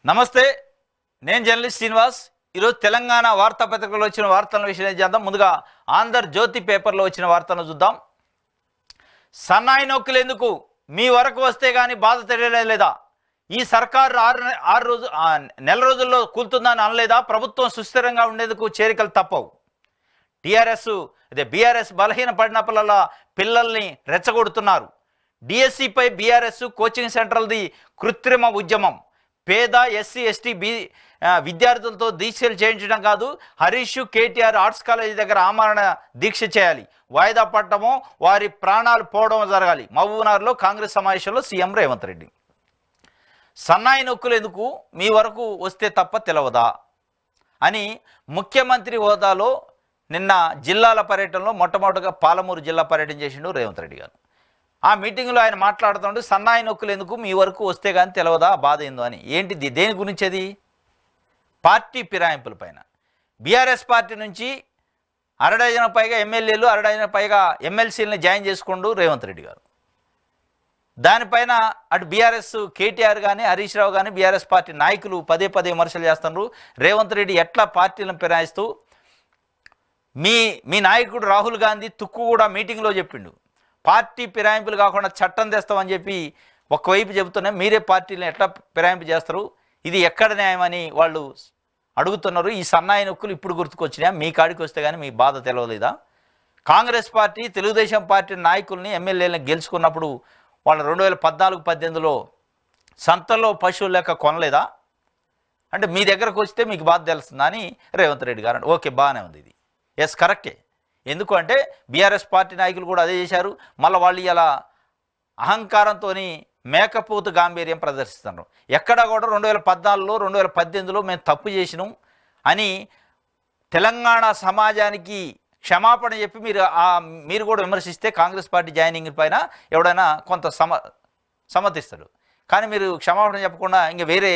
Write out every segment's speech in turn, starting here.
నమస్తే, నేను జర్నలిస్ట్ శ్రీనివాస్. ఈరోజు తెలంగాణ వార్తాపత్రికలో వచ్చిన వార్తలను విశ్లేషణ చేద్దాం. ముందుగా ఆంధ్రజ్యోతి పేపర్లో వచ్చిన వార్తలను చూద్దాం. సన్నాయి నొక్కులు ఎందుకు, మీ వరకు వస్తే కానీ బాధ తెలియలేదు లేదా? ఈ సర్కారు నెల రోజుల్లో కూలుతుందని అనలేదా? ప్రభుత్వం సుస్థిరంగా ఉండేందుకు చేరికలు తప్పవు. బీఆర్ఎస్ బలహీన పడినప్పుడల్లా పిల్లల్ని రెచ్చగొడుతున్నారు. డిఎస్సిపై బీఆర్ఎస్ కోచింగ్ సెంటర్లది కృత్రిమ ఉద్యమం. పేద ఎస్సీ ఎస్టీ విద్యార్థులతో దీక్షలు చేయించడం కాదు, హరీష్ కేటీఆర్ ఆర్ట్స్ కాలేజీ దగ్గర ఆమరణ దీక్ష చేయాలి. వాయిదా పడటమో వారి ప్రాణాలు పోవడం జరగాలి. మహబూబ్నగర్లో కాంగ్రెస్ సమావేశంలో సీఎం రేవంత్ రెడ్డి. సన్నాయి నొక్కులు ఎందుకు, మీ వరకు వస్తే తప్ప తెలవదా అని ముఖ్యమంత్రి హోదాలో నిన్న జిల్లాల పర్యటనలో మొట్టమొదటిగా పాలమూరు జిల్లా పర్యటన చేసిండు రేవంత్ రెడ్డి గారు. ఆ మీటింగ్లో ఆయన మాట్లాడుతుంటే సన్నాయి నొక్కులు ఎందుకు, మీ వరకు వస్తే కానీ తెలవదా, బాధ ఏందో అని. ఏంటిది, దేని గురించి? అది పార్టీ ఫిరాయింపుల పైన. బీఆర్ఎస్ పార్టీ నుంచి 60 డజన్ పైగా ఎమ్మెల్యేలు 60 డజన్ పైగా ఎమ్మెల్సీలను జాయిన్ చేసుకుంటూ రేవంత్ రెడ్డి గారు. దానిపైన అటు బీఆర్ఎస్ కేటీఆర్ కానీ హరీష్ రావు కానీ బీఆర్ఎస్ పార్టీ నాయకులు పదే పదే విమర్శలు చేస్తున్నారు. రేవంత్ రెడ్డి ఎట్లా పార్టీలను ఫిరాయిస్తూ, మీ నాయకుడు రాహుల్ గాంధీ తుక్కు కూడా మీటింగ్లో చెప్పిండు, పార్టీ ఫిరాయింపులు కాకుండా చట్టం తెస్తామని చెప్పి ఒకవైపు చెబుతున్నా, మీరే పార్టీలను ఎట్లా ఫిరాయింపు చేస్తారు, ఇది ఎక్కడ న్యాయమని వాళ్ళు అడుగుతున్నారు. ఈ సన్నాయి నొక్కులు ఇప్పుడు గుర్తుకొచ్చినా? మీ కాడికి వస్తే కానీ మీ బాధ తెలవలేదా? కాంగ్రెస్ పార్టీ తెలుగుదేశం పార్టీ నాయకుల్ని ఎమ్మెల్యేలను గెలుచుకున్నప్పుడు వాళ్ళు 2014-18లో సంతలో పశువులు లెక్క కొనలేదా? అంటే మీ దగ్గరకు వస్తే మీకు బాధ తెలుస్తుందా అని రేవంత్ రెడ్డి గారు. ఓకే, బాగానే ఉంది, ఇది ఎస్ కరెక్టే. ఎందుకు అంటే బీఆర్ఎస్ పార్టీ నాయకులు కూడా అదే చేశారు. మళ్ళీ వాళ్ళు ఇలా అహంకారంతో మేకపోతు గాంభీర్యం ప్రదర్శిస్తున్నారు. ఎక్కడ కూడా 2014లో 2018లో మేము తప్పు చేసినాం అని తెలంగాణ సమాజానికి క్షమాపణ చెప్పి మీరు కూడా విమర్శిస్తే కాంగ్రెస్ పార్టీ జాయినింగ్ పైన ఎవడైనా కొంత సమ్మతిస్తాడు. కానీ మీరు క్షమాపణ చెప్పకుండా ఇంకా వేరే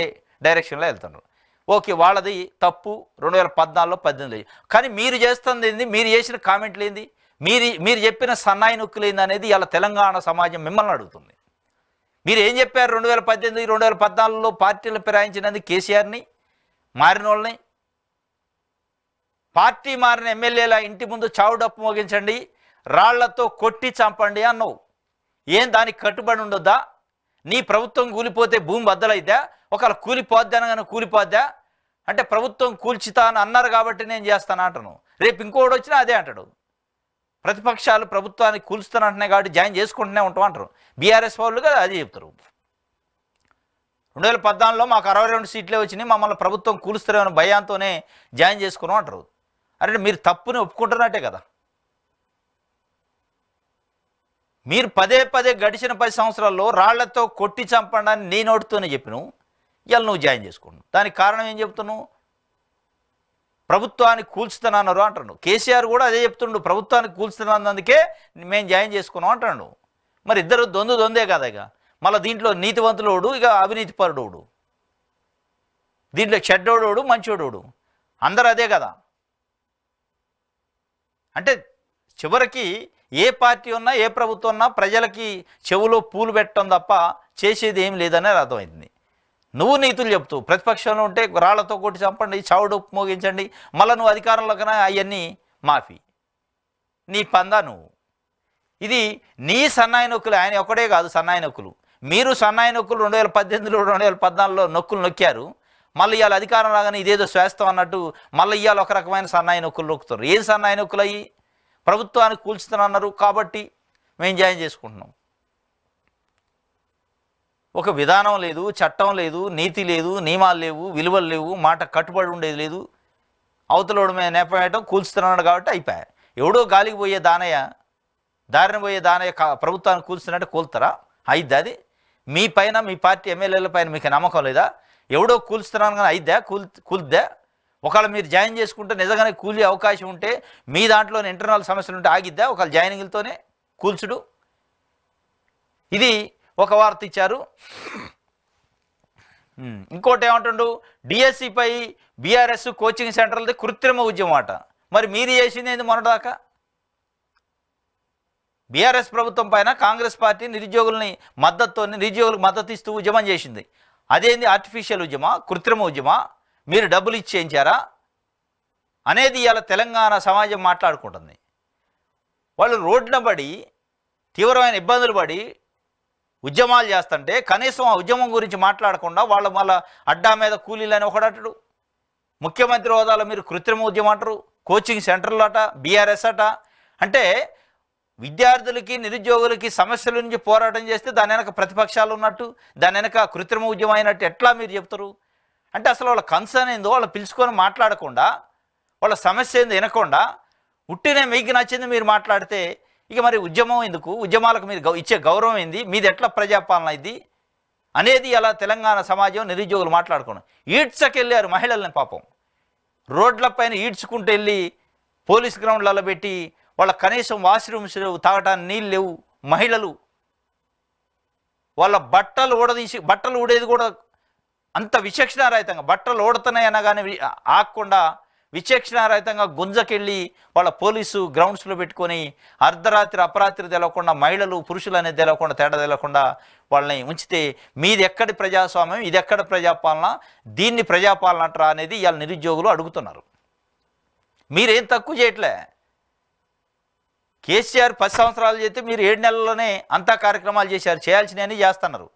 డైరెక్షన్లో వెళ్తున్నారు. ఓకే, వాళ్ళది తప్పు 2014లో 18లో. కానీ మీరు చేస్తుంది ఏంది, మీరు చేసిన కామెంట్లు ఏంది, మీరు చెప్పిన సన్నాయి నొక్కులు ఏంది అనేది ఇలా తెలంగాణ సమాజం మిమ్మల్ని అడుగుతుంది. మీరు ఏం చెప్పారు 2018, 2014లో పార్టీలను ఫిరాయించినందుకు? కేసీఆర్ని, మారిన వాళ్ళని, పార్టీ మారిన ఎమ్మెల్యేల ఇంటి ముందు చావుడప్పు మోగించండి, రాళ్లతో కొట్టి చంపండి అన్నావు. ఏం దానికి కట్టుబడి ఉండొద్దా? నీ ప్రభుత్వం కూలిపోతే భూమి బద్దలైద్దా? ఒకవేళ కూలిపోద్దా అనగానే కూలిపోద్దా? అంటే ప్రభుత్వం కూల్చుతా అని అన్నారు కాబట్టి నేను చేస్తాను అంటాను. రేపు ఇంకోటి వచ్చినా అదే అంటాడు. ప్రతిపక్షాలు ప్రభుత్వాన్ని కూల్చుతానంటున్నాయి కాబట్టి జాయిన్ చేసుకుంటూనే ఉంటాం అంటారు. బీఆర్ఎస్ వాళ్ళు కదా అదే చెప్తారు. 2014లో మాకు 62 సీట్లే వచ్చినాయి, మమ్మల్ని ప్రభుత్వం కూలుస్తారేమో భయాంతోనే జాయిన్ చేసుకున్నాం అంటారు. అంటే మీరు తప్పుని ఒప్పుకుంటున్నట్టే కదా. మీరు పదే పదే గడిచిన 10 సంవత్సరాల్లో రాళ్లతో కొట్టి చంపండి అని నీ నోటితోనే చెప్పినావు. ఇవాళ నువ్వు జాయిన్ చేసుకున్నావు. దానికి కారణం ఏం చెప్తున్నావు? ప్రభుత్వాన్ని కూల్చుతున్నాను అంటాడు. కేసీఆర్ కూడా అదే చెప్తుండు, ప్రభుత్వాన్ని కూల్చుతున్నందుకే మేము జాయిన్ చేసుకున్నాం అంటాడు. మరి ఇద్దరు దొందే కదా. ఇక మళ్ళీ దీంట్లో నీతివంతులోడు, ఇక అవినీతి పరుడోడు, దీంట్లో చెడ్డోడోడు, మంచోడోడు, అందరూ అదే కదా. అంటే చివరికి ఏ పార్టీ ఉన్నా ఏ ప్రభుత్వం ఉన్నా ప్రజలకి చెవులో పూలు పెట్టడం తప్ప చేసేది ఏం లేదనే అర్థమైంది. నువ్వు నీతులు చెప్తూ ప్రతిపక్షంలో ఉంటే రాళ్లతో కొట్టి చంపండి, చావుడు మోగించండి, మళ్ళీ నువ్వు అధికారంలోకైనా అవన్నీ మాఫీ, నీ పందా నువ్వు. ఇది నీ సన్నాయి నొక్కులు. ఆయన ఒక్కడే కాదు సన్నాయి నొక్కులు. మీరు సన్నాయి నొక్కులు 2018లో 2014లో నొక్కులు నొక్కారు. మళ్ళీ ఇవాళ అధికారం రాగానే ఇదేదో శ్వాసం అన్నట్టు మళ్ళీ ఇవాళ ఒక రకమైన సన్నాయి నొక్కులు నొక్కుతారు. ఏం సన్నాయి నొక్కులు అయ్యి? ప్రభుత్వాన్ని కూల్చుతున్నారు కాబట్టి మేము జాయిన్ చేసుకుంటున్నాం. ఒక విధానం లేదు, చట్టం లేదు, నీతి లేదు, నియమాలు లేవు, విలువలు లేవు, మాట కట్టుబడి ఉండేది లేదు. అవతలోడు మేము నేపథ్యం కూల్చుతున్నాడు కాబట్టి అయిపోయా. ఎవడో గాలికి పోయే దారిన పోయే దానయ్య ప్రభుత్వాన్ని కూల్చుతున్నట్టే కూలుతారా? అయిద్దా అది? మీ పైన మీ పార్టీ ఎమ్మెల్యేల పైన మీకు నమ్మకం లేదా? ఎవడో కూల్చుతున్నాను కానీ అయిద్దా? కూల్ద్దా? ఒకవేళ మీరు జాయిన్ చేసుకుంటే నిజంగానే కూలే అవకాశం ఉంటే, మీ దాంట్లోనే ఇంటర్నల్ సమస్యలు ఉంటే ఆగిద్దా ఒకవేళ జాయినింగ్లతోనే కూల్చుడు? ఇది ఒక వార్త ఇచ్చారు. ఇంకోటి ఏమంటుండు, డిఎస్సిపై బీఆర్ఎస్ కోచింగ్ సెంటర్లది కృత్రిమ ఉద్యమం అట. మరి మీరు చేసింది ఏంది మొన్నటిదాకా? బీఆర్ఎస్ ప్రభుత్వం పైన కాంగ్రెస్ పార్టీ నిరుద్యోగులకు మద్దతు ఇస్తూ ఉద్యమం చేసింది. అదేంది ఆర్టిఫిషియల్ ఉద్యమా, కృత్రిమ ఉద్యమా, మీరు డబ్బులు ఇచ్చేయించారా అనేది ఇవాళ తెలంగాణ సమాజం మాట్లాడుకుంటుంది. వాళ్ళు రోడ్డున పడి తీవ్రమైన ఇబ్బందులు పడి ఉద్యమాలు చేస్తుంటే కనీసం ఆ ఉద్యమం గురించి మాట్లాడకుండా వాళ్ళు మళ్ళీ అడ్డా మీద కూలీలని ఒకడటడు. ముఖ్యమంత్రి హోదాలో మీరు కృత్రిమ ఉద్యమం అంటారు, కోచింగ్ సెంటర్లు అట, బీఆర్ఎస్ అట. అంటే విద్యార్థులకి నిరుద్యోగులకి సమస్యల నుంచి పోరాటం చేస్తే దాని వెనక ప్రతిపక్షాలు ఉన్నట్టు, దాని వెనక కృత్రిమ ఉద్యమం అయినట్టు ఎట్లా మీరు చెప్తారు? అంటే అసలు వాళ్ళ కన్సర్న్ ఏందో వాళ్ళు పిలుచుకొని మాట్లాడకుండా, వాళ్ళ సమస్య ఏందో వినకుండా ఉట్టినే మీకు నచ్చింది మీరు మాట్లాడితే ఇక మరి ఉద్యమం ఎందుకు? ఉద్యమాలకు మీరు ఇచ్చే గౌరవం ఏంది? మీది ఎట్లా ప్రజాపాలన ఇది అనేది అలా తెలంగాణ సమాజం నిరుద్యోగులు మాట్లాడుకున్నాం. ఈడ్చకెళ్ళారు మహిళల్ని, పాపం రోడ్లపైన ఈడ్చుకుంటూ వెళ్ళి పోలీస్ గ్రౌండ్లలో పెట్టి వాళ్ళ కనీసం వాష్రూమ్స్ లేవు, తాగటానికి నీళ్ళు లేవు. మహిళలు వాళ్ళ బట్టలు ఊడేది కూడా అంత విచక్షణారహితంగా, బట్టలు ఊడుతున్నాయి అనగానే ఆగకుండా విచక్షణారహితంగా గుంజకెళ్ళి వాళ్ళ పోలీసు గ్రౌండ్స్లో పెట్టుకొని అర్ధరాత్రి అపరాత్రి తెలవకుండా, మహిళలు పురుషులు అనేది తెలవకుండా, తేడా తెలవకుండా వాళ్ళని ఉంచితే మీది ఎక్కడి ప్రజాస్వామ్యం, ఇది ఎక్కడ ప్రజాపాలన, దీన్ని ప్రజాపాలన అంటారా అనేది ఇవాళ నిరుద్యోగులు అడుగుతున్నారు. మీరేం తక్కువ చేయట్లే. కేసీఆర్ 10 సంవత్సరాలు చేస్తే మీరు 7 నెలల్లోనే అంతా కార్యక్రమాలు చేశారు, చేయాల్సినవన్నీ చేస్తున్నారు.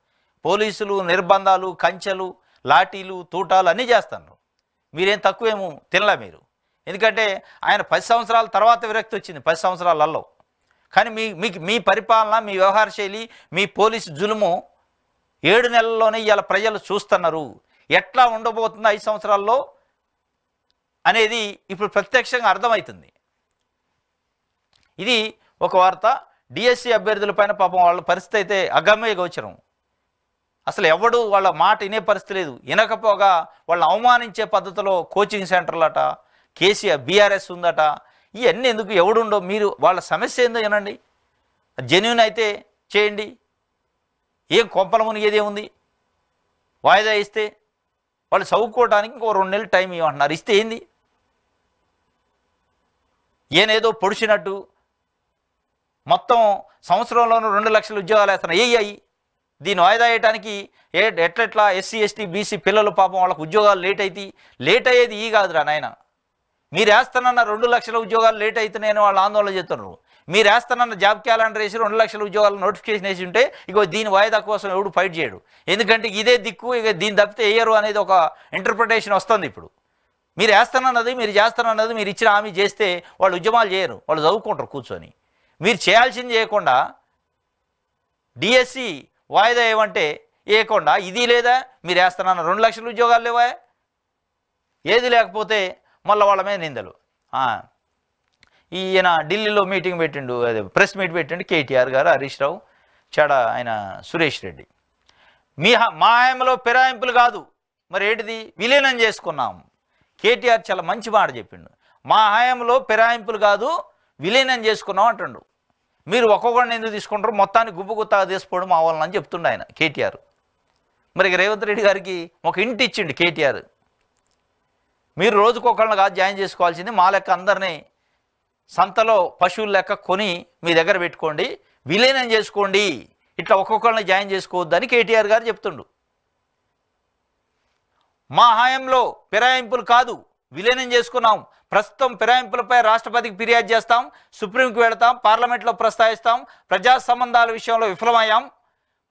పోలీసులు, నిర్బంధాలు, కంచెలు, లాఠీలు, తూటాలు అన్నీ చేస్తున్నారు. మీరేం తక్కువేమో తినలే మీరు. ఎందుకంటే ఆయన 10 సంవత్సరాల తర్వాత విరక్తి వచ్చింది, 10 సంవత్సరాలలో. కానీ మీ పరిపాలన, మీ వ్యవహార శైలి, మీ పోలీసు జులుము 7 నెలల్లోనే ఇవాళ ప్రజలు చూస్తున్నారు. ఎట్లా ఉండబోతుందో 5 సంవత్సరాల్లో అనేది ఇప్పుడు ప్రత్యక్షంగా అర్థమవుతుంది. ఇది ఒక వార్త. డిఎస్సి అభ్యర్థులపైన పాపం వాళ్ళ పరిస్థితి అయితే అగమ్య గోచరం. అసలు ఎవడు వాళ్ళ మాట వినే పరిస్థితి లేదు. వినకపోగా వాళ్ళని అవమానించే పద్ధతిలో కోచింగ్ సెంటర్లట, కేసీఆర్ బీఆర్ఎస్ ఉందట, ఇవన్నీ ఎందుకు? ఎవడుండో మీరు వాళ్ళ సమస్య ఏందో వినండి, జెన్యూన్ అయితే చేయండి. ఏం కొంపల మునిగేదే ఉంది? వాయిదా ఇస్తే వాళ్ళు చదువుకోవడానికి ఇంకో 2 నెలలు టైం ఇవ్వమంటున్నారు. ఇస్తే ఏంది? ఏనేదో పొడిచినట్టు మొత్తం సంవత్సరంలోనూ 2 లక్షల ఉద్యోగాలు వేస్తున్నారు. దీన్ని వాయిదా వేయడానికి ఎట్లెట్లా ఎస్సీ ఎస్టీ బీసీ పిల్లలు పాపం వాళ్ళకు ఉద్యోగాలు లేట్ అయ్యేది ఈ కాదురా నాయన. మీరు వేస్తానన్న 2 లక్షల ఉద్యోగాలు లేట్ అవుతున్నాయని వాళ్ళు ఆందోళన చేస్తున్నారు. మీరు వేస్తానన్న జాబ్ క్యాలెండర్ వేసి 2 లక్షల ఉద్యోగాలు నోటిఫికేషన్ వేసి ఉంటే ఇక దీని వాయిదా కోసం ఎవడు ఫైట్ చేయడు. ఎందుకంటే ఇదే దిక్కు, ఇక దీన్ని తప్పితే వేయరు అనేది ఒక ఇంటర్ప్రిటేషన్ వస్తుంది. ఇప్పుడు మీరు వేస్తానన్నది, మీరు చేస్తానన్నది, మీరు ఇచ్చిన హామీ చేస్తే వాళ్ళు ఉద్యమాలు చేయరు, వాళ్ళు చదువుకుంటారు కూర్చొని. మీరు చేయాల్సింది చేయకుండా డిఎస్సి వాయిదా ఏమంటే వేయకుండా ఇది లేదా, మీరు వేస్తానన్న 2 లక్షల ఉద్యోగాలు లేవా, ఏది లేకపోతే మళ్ళీ వాళ్ళ మీద నిందలు. ఈయన ఢిల్లీలో మీటింగ్ పెట్టిండు, అదే ప్రెస్ మీట్ పెట్టిండు కేటీఆర్ గారు, హరీష్ రావు, ఆయన సురేష్ రెడ్డి. మా హయాంలో ఫిరాయింపులు కాదు, మరి ఏంటిది? విలీనం చేసుకున్నాం. కేటీఆర్ చాలా మంచి మాట చెప్పిండు. మా హయాంలో ఫిరాయింపులు కాదు, విలీనం చేసుకున్నాం అంటుండు. మీరు ఒక్కొక్కడిని ఎందుకు తీసుకుంటారు? మొత్తాన్ని గుత్తగా తీసుకోవడం మా వాళ్ళని చెప్తుండే ఆయన కేటీఆర్. మరి రేవంత్ రెడ్డి గారికి ఒక ఇంటి ఇచ్చిండు కేటీఆర్. మీరు రోజుకొకళ్ళని కాదు జాయిన్ చేసుకోవాల్సింది, మా లెక్క అందరినీ సంతలో పశువుల లెక్క కొని మీ దగ్గర పెట్టుకోండి, విలీనం చేసుకోండి, ఇట్లా ఒక్కొక్కళ్ళని జాయిన్ చేసుకోవద్దని కేటీఆర్ గారు చెప్తుండు. మా హయాంలో ఫిరాయింపులు కాదు, విలీనం చేసుకున్నాం. ప్రస్తుతం ఫిరాయింపులపై రాష్ట్రపతికి ఫిర్యాదు చేస్తాం, సుప్రీంకు వెళతాం, పార్లమెంట్లో ప్రస్తావిస్తాం. ప్రజా సంబంధాల విషయంలో విఫలమయ్యాం.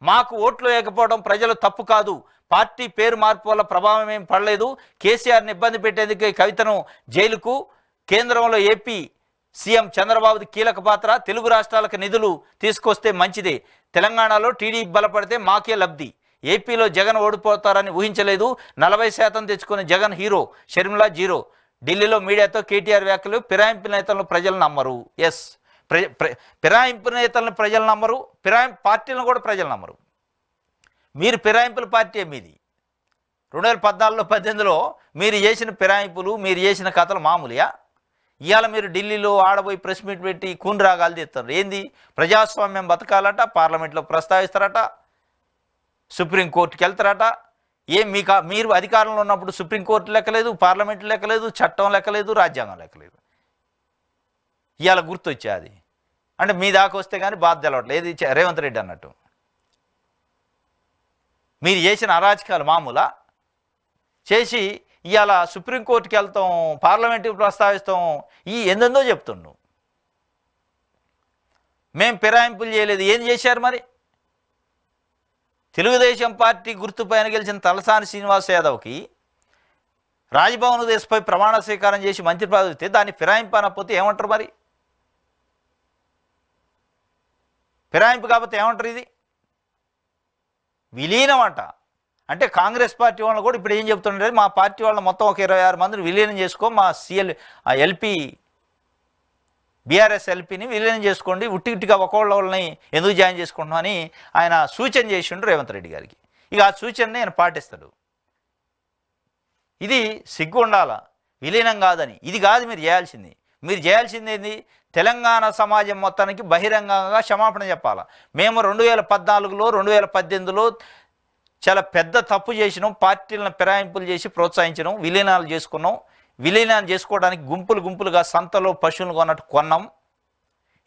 మాకు ఓట్లు వేయకపోవడం ప్రజలు తప్పు కాదు. పార్టీ పేరు మార్పు వల్ల ప్రభావం ఏం పడలేదు. కేసీఆర్ని ఇబ్బంది పెట్టేందుకు కవితను జైలుకు. కేంద్రంలో ఏపీ సీఎం చంద్రబాబుది కీలక పాత్ర. తెలుగు రాష్ట్రాలకు నిధులు తీసుకొస్తే మంచిదే. తెలంగాణలో టీడీపీ బలపడితే మాకే లబ్ధి. ఏపీలో జగన్ ఓడిపోతారని ఊహించలేదు. 40% తెచ్చుకునే జగన్ హీరో, షర్మిల జీరో. ఢిల్లీలో మీడియాతో కేటీఆర్ వ్యాఖ్యలు. ఫిరాయింపు నేతలను ప్రజలు నమ్మరు. ఎస్, ఫిరాయింపు నేతలను ప్రజలు నమ్మరు, ఫిరాయింపు పార్టీలను కూడా ప్రజలు నమ్మరు. మీరు ఫిరాయింపుల పార్టీ మీది. 2014లో 18లో మీరు చేసిన ఫిరాయింపులు, మీరు చేసిన కథలు మామూలుగా. ఇవాళ మీరు ఢిల్లీలో ఆడబోయి ప్రెస్ మీట్ పెట్టి కూని రాగాలు తీస్తారు. ఏంది? ప్రజాస్వామ్యం బతకాలట, పార్లమెంట్లో ప్రస్తావిస్తారట, సుప్రీంకోర్టుకి వెళ్తారట. మీరు అధికారంలో ఉన్నప్పుడు సుప్రీంకోర్టు లెక్కలేదు, పార్లమెంటు లెక్కలేదు, చట్టం లెక్కలేదు, రాజ్యాంగం లెక్కలేదు. ఇవాళ గుర్తొచ్చే అది అంటే మీ దాకా వస్తే కానీ బాధ తెలవట్లేదు. ఏది రేవంత్ రెడ్డి అన్నట్టు మీరు చేసిన అరాచకాలు మామూలా చేసి ఇవాళ సుప్రీంకోర్టుకి వెళ్తాం, పార్లమెంటుకి ప్రస్తావిస్తాం, ఈ ఎందెందో చెప్తుండు. మేం ఫిరాయింపులు చేయలేదు, ఏం చేశారు మరి? తెలుగుదేశం పార్టీ గుర్తుపైన గెలిచిన తలసాని శ్రీనివాస్ యాదవ్కి రాజ్భవన్ దేశపై ప్రమాణ స్వీకారం చేసి మంత్రి పదవి ఇస్తే దాన్ని ఫిరాయింపు అనకపోతే ఏమంటారు మరి? ఫిరాయింపు కాకపోతే ఏమంటారు? ఇది విలీనం అంట. అంటే కాంగ్రెస్ పార్టీ వాళ్ళు కూడా ఇప్పుడు ఏం చెప్తుంటారు, మా పార్టీ వాళ్ళని మొత్తం ఒక 26 మందిని విలీనం చేసుకో, మా ఎల్పీ బీఆర్ఎస్ ఎల్పీని విలీనం చేసుకోండి, ఉట్టిగా ఒకళ్ళని ఎందుకు జాయిన్ చేసుకుంటున్నాం అని ఆయన సూచన చేసిండు రేవంత్ రెడ్డి గారికి. ఇక ఆ సూచనని ఆయన పాటిస్తాడు. ఇది సిగ్గు ఉండాలా, విలీనం కాదని. ఇది కాదు మీరు చేయాల్సింది. మీరు చేయాల్సింది ఏంది? తెలంగాణ సమాజం మొత్తానికి బహిరంగంగా క్షమాపణ చెప్పాలా. మేము 2014లో 2018లో చాలా పెద్ద తప్పు చేసినాం, పార్టీలను ఫిరాయింపులు చేసి ప్రోత్సహించినాం, విలీనాలు చేసుకున్నాం. విలీనాలు చేసుకోవడానికి గుంపులుగా సంతలో పశువులు కొన్నట్టు కొన్నాం.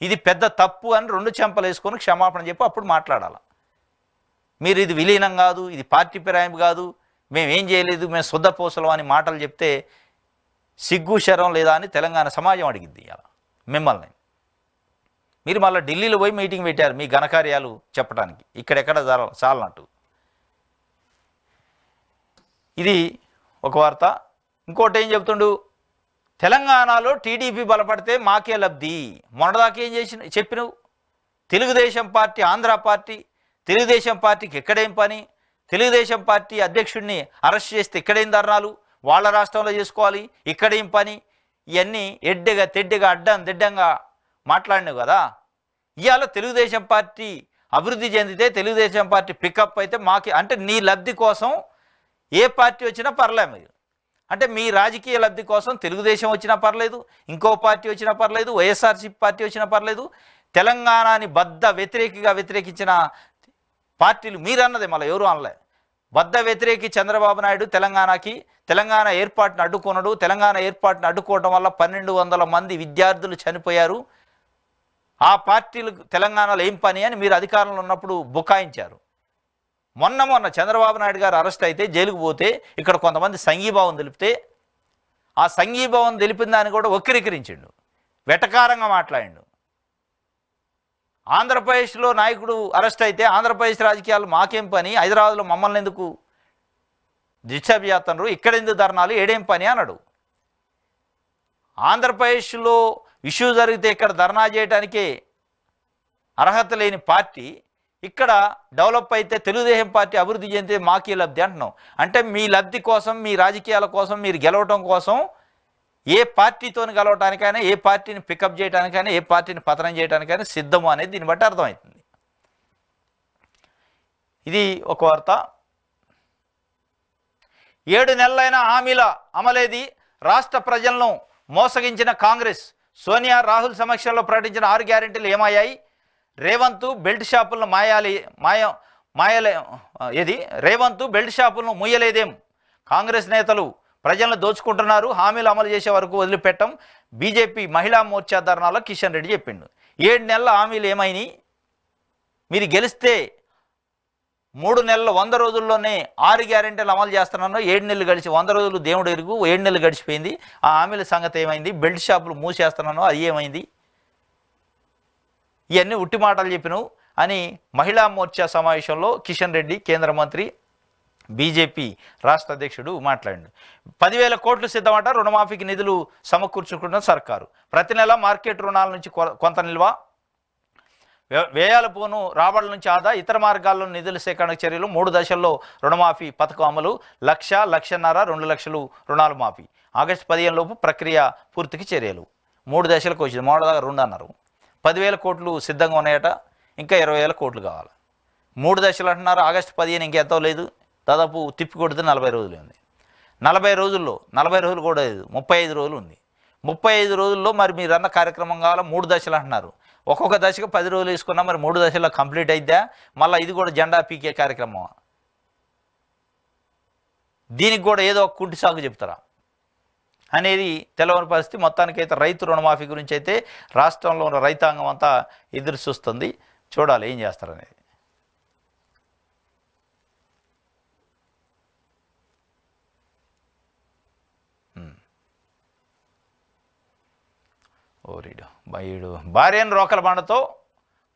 ఇది పెద్ద తప్పు అని 2 చెంపలు వేసుకొని క్షమాపణ చెప్పి అప్పుడు మాట్లాడాలి. మీరు ఇది విలీనం కాదు, ఇది పార్టీ ఫిరాయింపు కాదు, మేమేం చేయలేదు, మేము శుద్ధపోసలం అని మాటలు చెప్తే సిగ్గు శరం లేదా అని తెలంగాణ సమాజం అడిగింది ఇలా మిమ్మల్ని. మీరు మళ్ళీ ఢిల్లీలో పోయి మీటింగ్ పెట్టారు మీ ఘనకార్యాలు చెప్పడానికి, ఇక్కడెక్కడ చాలనట్టు. ఇది ఒక వార్త. ఇంకోటి ఏం చెప్తుండు, తెలంగాణలో టీడీపీ బలపడితే మాకే లబ్ధి. మొన్నదాకా ఏం చెప్పినవు? తెలుగుదేశం పార్టీ ఆంధ్ర పార్టీ, తెలుగుదేశం పార్టీకి ఎక్కడేం పని, తెలుగుదేశం పార్టీ అధ్యక్షుడిని అరెస్ట్ చేస్తే ఇక్కడేం ధర్నాలు, వాళ్ళ రాష్ట్రంలో చేసుకోవాలి, ఇక్కడేం పని, ఇవన్నీ ఎడ్డెగా తెడ్డెగా అడ్డం దిడ్డంగా మాట్లాడినావు కదా. ఇవాళ తెలుగుదేశం పార్టీ అభివృద్ధి చెందితే, తెలుగుదేశం పార్టీ పికప్ అయితే మాకి, అంటే నీ లబ్ధి కోసం ఏ పార్టీ వచ్చినా పర్లేదు. అంటే మీ రాజకీయ లబ్ధి కోసం తెలుగుదేశం వచ్చినా పర్లేదు, ఇంకో పార్టీ వచ్చినా పర్లేదు, వైఎస్ఆర్సీపీ పార్టీ వచ్చినా పర్లేదు. తెలంగాణని వ్యతిరేకించిన పార్టీలు మీరన్నదే, మళ్ళీ ఎవరు అనలే. వ్యతిరేకి చంద్రబాబు నాయుడు తెలంగాణ ఏర్పాటును అడ్డుకున్నాడు. తెలంగాణ ఏర్పాటును అడ్డుకోవడం వల్ల 1200 మంది విద్యార్థులు చనిపోయారు. ఆ పార్టీలు తెలంగాణలో ఏం పని అని మీరు అధికారంలో ఉన్నప్పుడు బుకాయించారు. మొన్న చంద్రబాబు నాయుడు గారు అరెస్ట్ అయితే జైలుకు పోతే ఇక్కడ కొంతమంది సంఘీభావం తెలిపితే ఆ సంఘీభావం తెలిపిన దాన్ని కూడా వక్రీకరించిండు, వెటకారంగా మాట్లాడిండు. ఆంధ్రప్రదేశ్లో నాయకుడు అరెస్ట్ అయితే ఆంధ్రప్రదేశ్ రాజకీయాలు మాకేం పని, హైదరాబాద్లో మమ్మల్ని ఎందుకు డిస్టర్బ్ చేస్తున్నారు, ఇక్కడ ఎందుకు ధర్నాలు, ఏడేం పని అన్నాడు. ఆంధ్రప్రదేశ్లో ఇష్యూ జరిగితే ఇక్కడ ధర్నా చేయడానికే అర్హత లేని పార్టీ ఇక్కడ డెవలప్ అయితే తెలుగుదేశం పార్టీ అభివృద్ధి చెందితే మాకే లబ్ధి అంటున్నాం. అంటే మీ లబ్ధి కోసం, మీ రాజకీయాల కోసం, మీరు గెలవటం కోసం ఏ పార్టీతో గెలవటానికైనా, ఏ పార్టీని పికప్ చేయడానికైనా, ఏ పార్టీని పతనం చేయడానికైనా సిద్ధము అనేది దీన్ని బట్టి అర్థమవుతుంది. ఇది ఒక వార్త. 7 నెలలైన హామీల అమలేది, రాష్ట్ర ప్రజలను మోసగించిన కాంగ్రెస్. సోనియా రాహుల్ సమక్షంలో ప్రకటించిన 6 గ్యారెంటీలు ఏమయ్యాయి? రేవంత్ బెల్ట్ షాపులను రేవంత్ బెల్ట్ షాపులను మూయలేదేం? కాంగ్రెస్ నేతలు ప్రజలను దోచుకుంటున్నారు, హామీలు అమలు చేసే వరకు వదిలిపెట్టం. బీజేపీ మహిళా మోర్చా ధర్నాలో కిషన్ రెడ్డి చెప్పిండు. 7 నెలల హామీలు ఏమైనాయి? మీరు గెలిస్తే 3 నెలల 100 రోజుల్లోనే 6 గ్యారెంటీలు అమలు చేస్తున్నాను. 7 నెలలు గడిచి 100 రోజులు దేవుడు ఎరుగు, 7 నెలలు గడిచిపోయింది. ఆ హామీల సంగతి ఏమైంది? బెల్ట్ షాపులు మూసేస్తున్నాను, అది ఏమైంది? ఇవన్నీ ఉట్టి మాటలు చెప్పినవు అని మహిళా మోర్చా సమావేశంలో కిషన్ రెడ్డి, కేంద్ర మంత్రి, బీజేపీ రాష్ట్ర అధ్యక్షుడు మాట్లాడిండు. 10,000 కోట్లు సిద్ధమట, రుణమాఫీకి నిధులు సమకూర్చుకుంటున్న సర్కారు. ప్రతి నెల మార్కెట్ రుణాల నుంచి కొంత నిల్వ, వ్యయాల పోను రాబడుల నుంచి ఆదా, ఇతర మార్గాల్లో నిధుల సేకరణ చర్యలు. 3 దశల్లో రుణమాఫీ పథకం అమలు. 1,00,000, 1,50,000, 2 లక్షలు రుణాలు మాఫీ. ఆగస్టు 15 లోపు ప్రక్రియ పూర్తికి చర్యలు. 3 దశలకు వచ్చింది, మొదటి దాకా 2 అన్నారు. 10,000 కోట్లు సిద్ధంగా ఉన్నాయట, ఇంకా 20,000 కోట్లు కావాలి. 3 దశలు అంటున్నారు. ఆగస్టు 15 ఇంకెంతో లేదు, దాదాపు తిప్పి కొడితే 40 రోజులు ఉంది. 40 రోజుల్లో 40 రోజులు కూడా లేదు, 35 రోజులు ఉంది. 35 రోజుల్లో మరి మీరు అన్న కార్యక్రమం కావాలా? 3 దశలు అంటున్నారు. ఒక్కొక్క దశకు 10 రోజులు వేసుకున్నా మరి 3 దశల్లో కంప్లీట్ అయిద్దా? మళ్ళీ ఇది కూడా జెండా పీకే కార్యక్రమం. దీనికి కూడా ఏదో ఒక కుంటి సాగు చెప్తారా అనేది తెలవని పరిస్థితి. మొత్తానికైతే రైతు రుణమాఫీ గురించి అయితే రాష్ట్రంలో ఉన్న రైతాంగం అంతా ఎదురు చూస్తుంది. చూడాలి ఏం చేస్తారనేది. ఓరిడు బయుడు భార్యను రోకల బండతో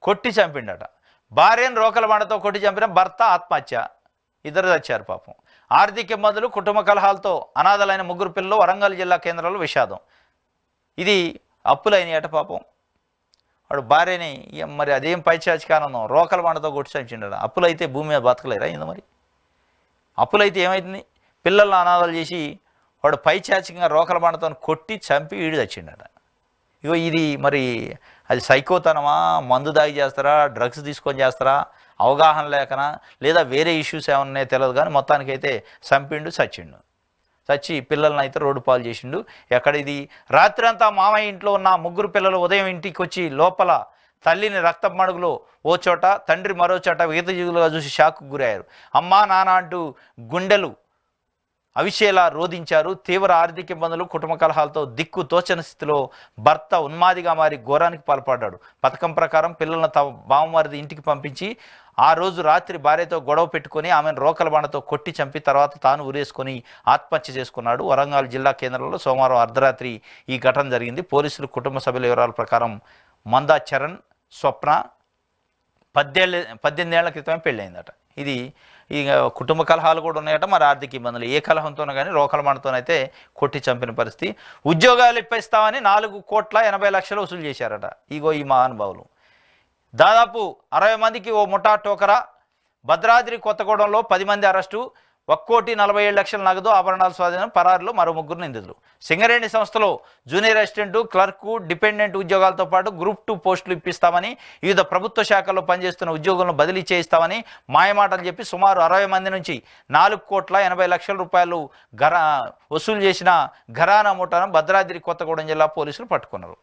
కొట్టి చంపిండట. భార్యను రోకల బండతో కొట్టి చంపిన భర్త ఆత్మహత్య, ఇద్దరు చచ్చారు పాపం. ఆర్థిక ఇబ్బందులు, కుటుంబ కలహాలతో అనాథలైన 3 పిల్లలు వరంగల్ జిల్లా కేంద్రంలో విషాదం. ఇది అప్పులైనయట పాపం. వాడు భార్యని మరి అదేం పైచాచికానందం రోకల బండతో కొట్టి చంపిండట. అప్పులైతే భూమి మీద బతకలేరా ఇందు మరి? అప్పులైతే ఏమైతుంది? పిల్లలను అనాథాలు చేసి వాడు పైచాచికంగా రోకల బండతో కొట్టి చంపి ఈడు చచ్చిండట. ఇగో ఇది మరి అది సైకోతనమా, మందు దాగి చేస్తారా, డ్రగ్స్ తీసుకొని చేస్తారా, అవగాహన లేకనా, లేదా వేరే ఇష్యూస్ ఏమన్నాయో తెలియదు కానీ మొత్తానికైతే చంపిండు, చచ్చిండు. చచ్చి పిల్లల్ని అయితే రోడ్డు పాలు చేసిండు. ఎక్కడ ఇది? రాత్రి అంతా మామయ్య ఇంట్లో ఉన్న 3 పిల్లలు ఉదయం ఇంటికి వచ్చి లోపల తల్లిని రక్తం మడుగులో ఓ చోట, తండ్రి మరో చోట విగతజీవులుగా చూసి షాక్కు గురయ్యారు. అమ్మా నాన్న అంటూ గుండెలు అవిషేలా రోధించారు. తీవ్ర ఆర్థిక ఇబ్బందులు, కుటుంబ కలహాలతో దిక్కు తోచని స్థితిలో భర్త ఉన్మాదిగా మారి ఘోరానికి పాల్పడ్డాడు. పథకం ప్రకారం పిల్లలను తమ బావమరిది ఇంటికి పంపించి ఆ రోజు రాత్రి భార్యతో గొడవ పెట్టుకొని ఆమెను రోకల బండతో కొట్టి చంపి తర్వాత తాను ఉరేసుకొని ఆత్మహత్య చేసుకున్నాడు. వరంగల్ జిల్లా కేంద్రంలో సోమవారం అర్ధరాత్రి ఈ ఘటన జరిగింది. పోలీసులు కుటుంబ సభ్యుల వివరాల ప్రకారం మందా చరణ్ స్వప్న 18 ఏళ్ల క్రితమే పెళ్ళయిందట. ఇది ఇక కుటుంబ కలహాలు కూడా ఉన్నాయట. మరి ఆర్థిక ఇబ్బందులు ఏ కలహంతోనో కానీ రోకల బండతోనైతే కొట్టి చంపిన పరిస్థితి. ఉద్యోగాలు ఇప్పిస్తామని 4,80,00,000 వసూలు చేశారట. ఇగో ఈ మహానుభావులు. దాదాపు 60 మందికి ఓ ముఠా టోకరా. భద్రాద్రి కొత్తగూడెంలో 10 మంది అరెస్టు. 1,47,00,000 నగదు, ఆభరణాల స్వాధీనం, పరారులో మరో 3 నిందితులు. సింగరేణి సంస్థలో జూనియర్ అసిస్టెంటు, క్లర్కు, డిపెండెంట్ ఉద్యోగాలతో పాటు గ్రూప్ 2 పోస్టులు ఇప్పిస్తామని, వివిధ ప్రభుత్వ శాఖల్లో పనిచేస్తున్న ఉద్యోగులను బదిలీ చేయిస్తామని మాయమాటలు చెప్పి సుమారు 60 మంది నుంచి 4,80,00,000 రూపాయలు వసూలు చేసిన ఘరానా ముఠాను భద్రాద్రి కొత్తగూడెం జిల్లా పోలీసులు పట్టుకున్నారు.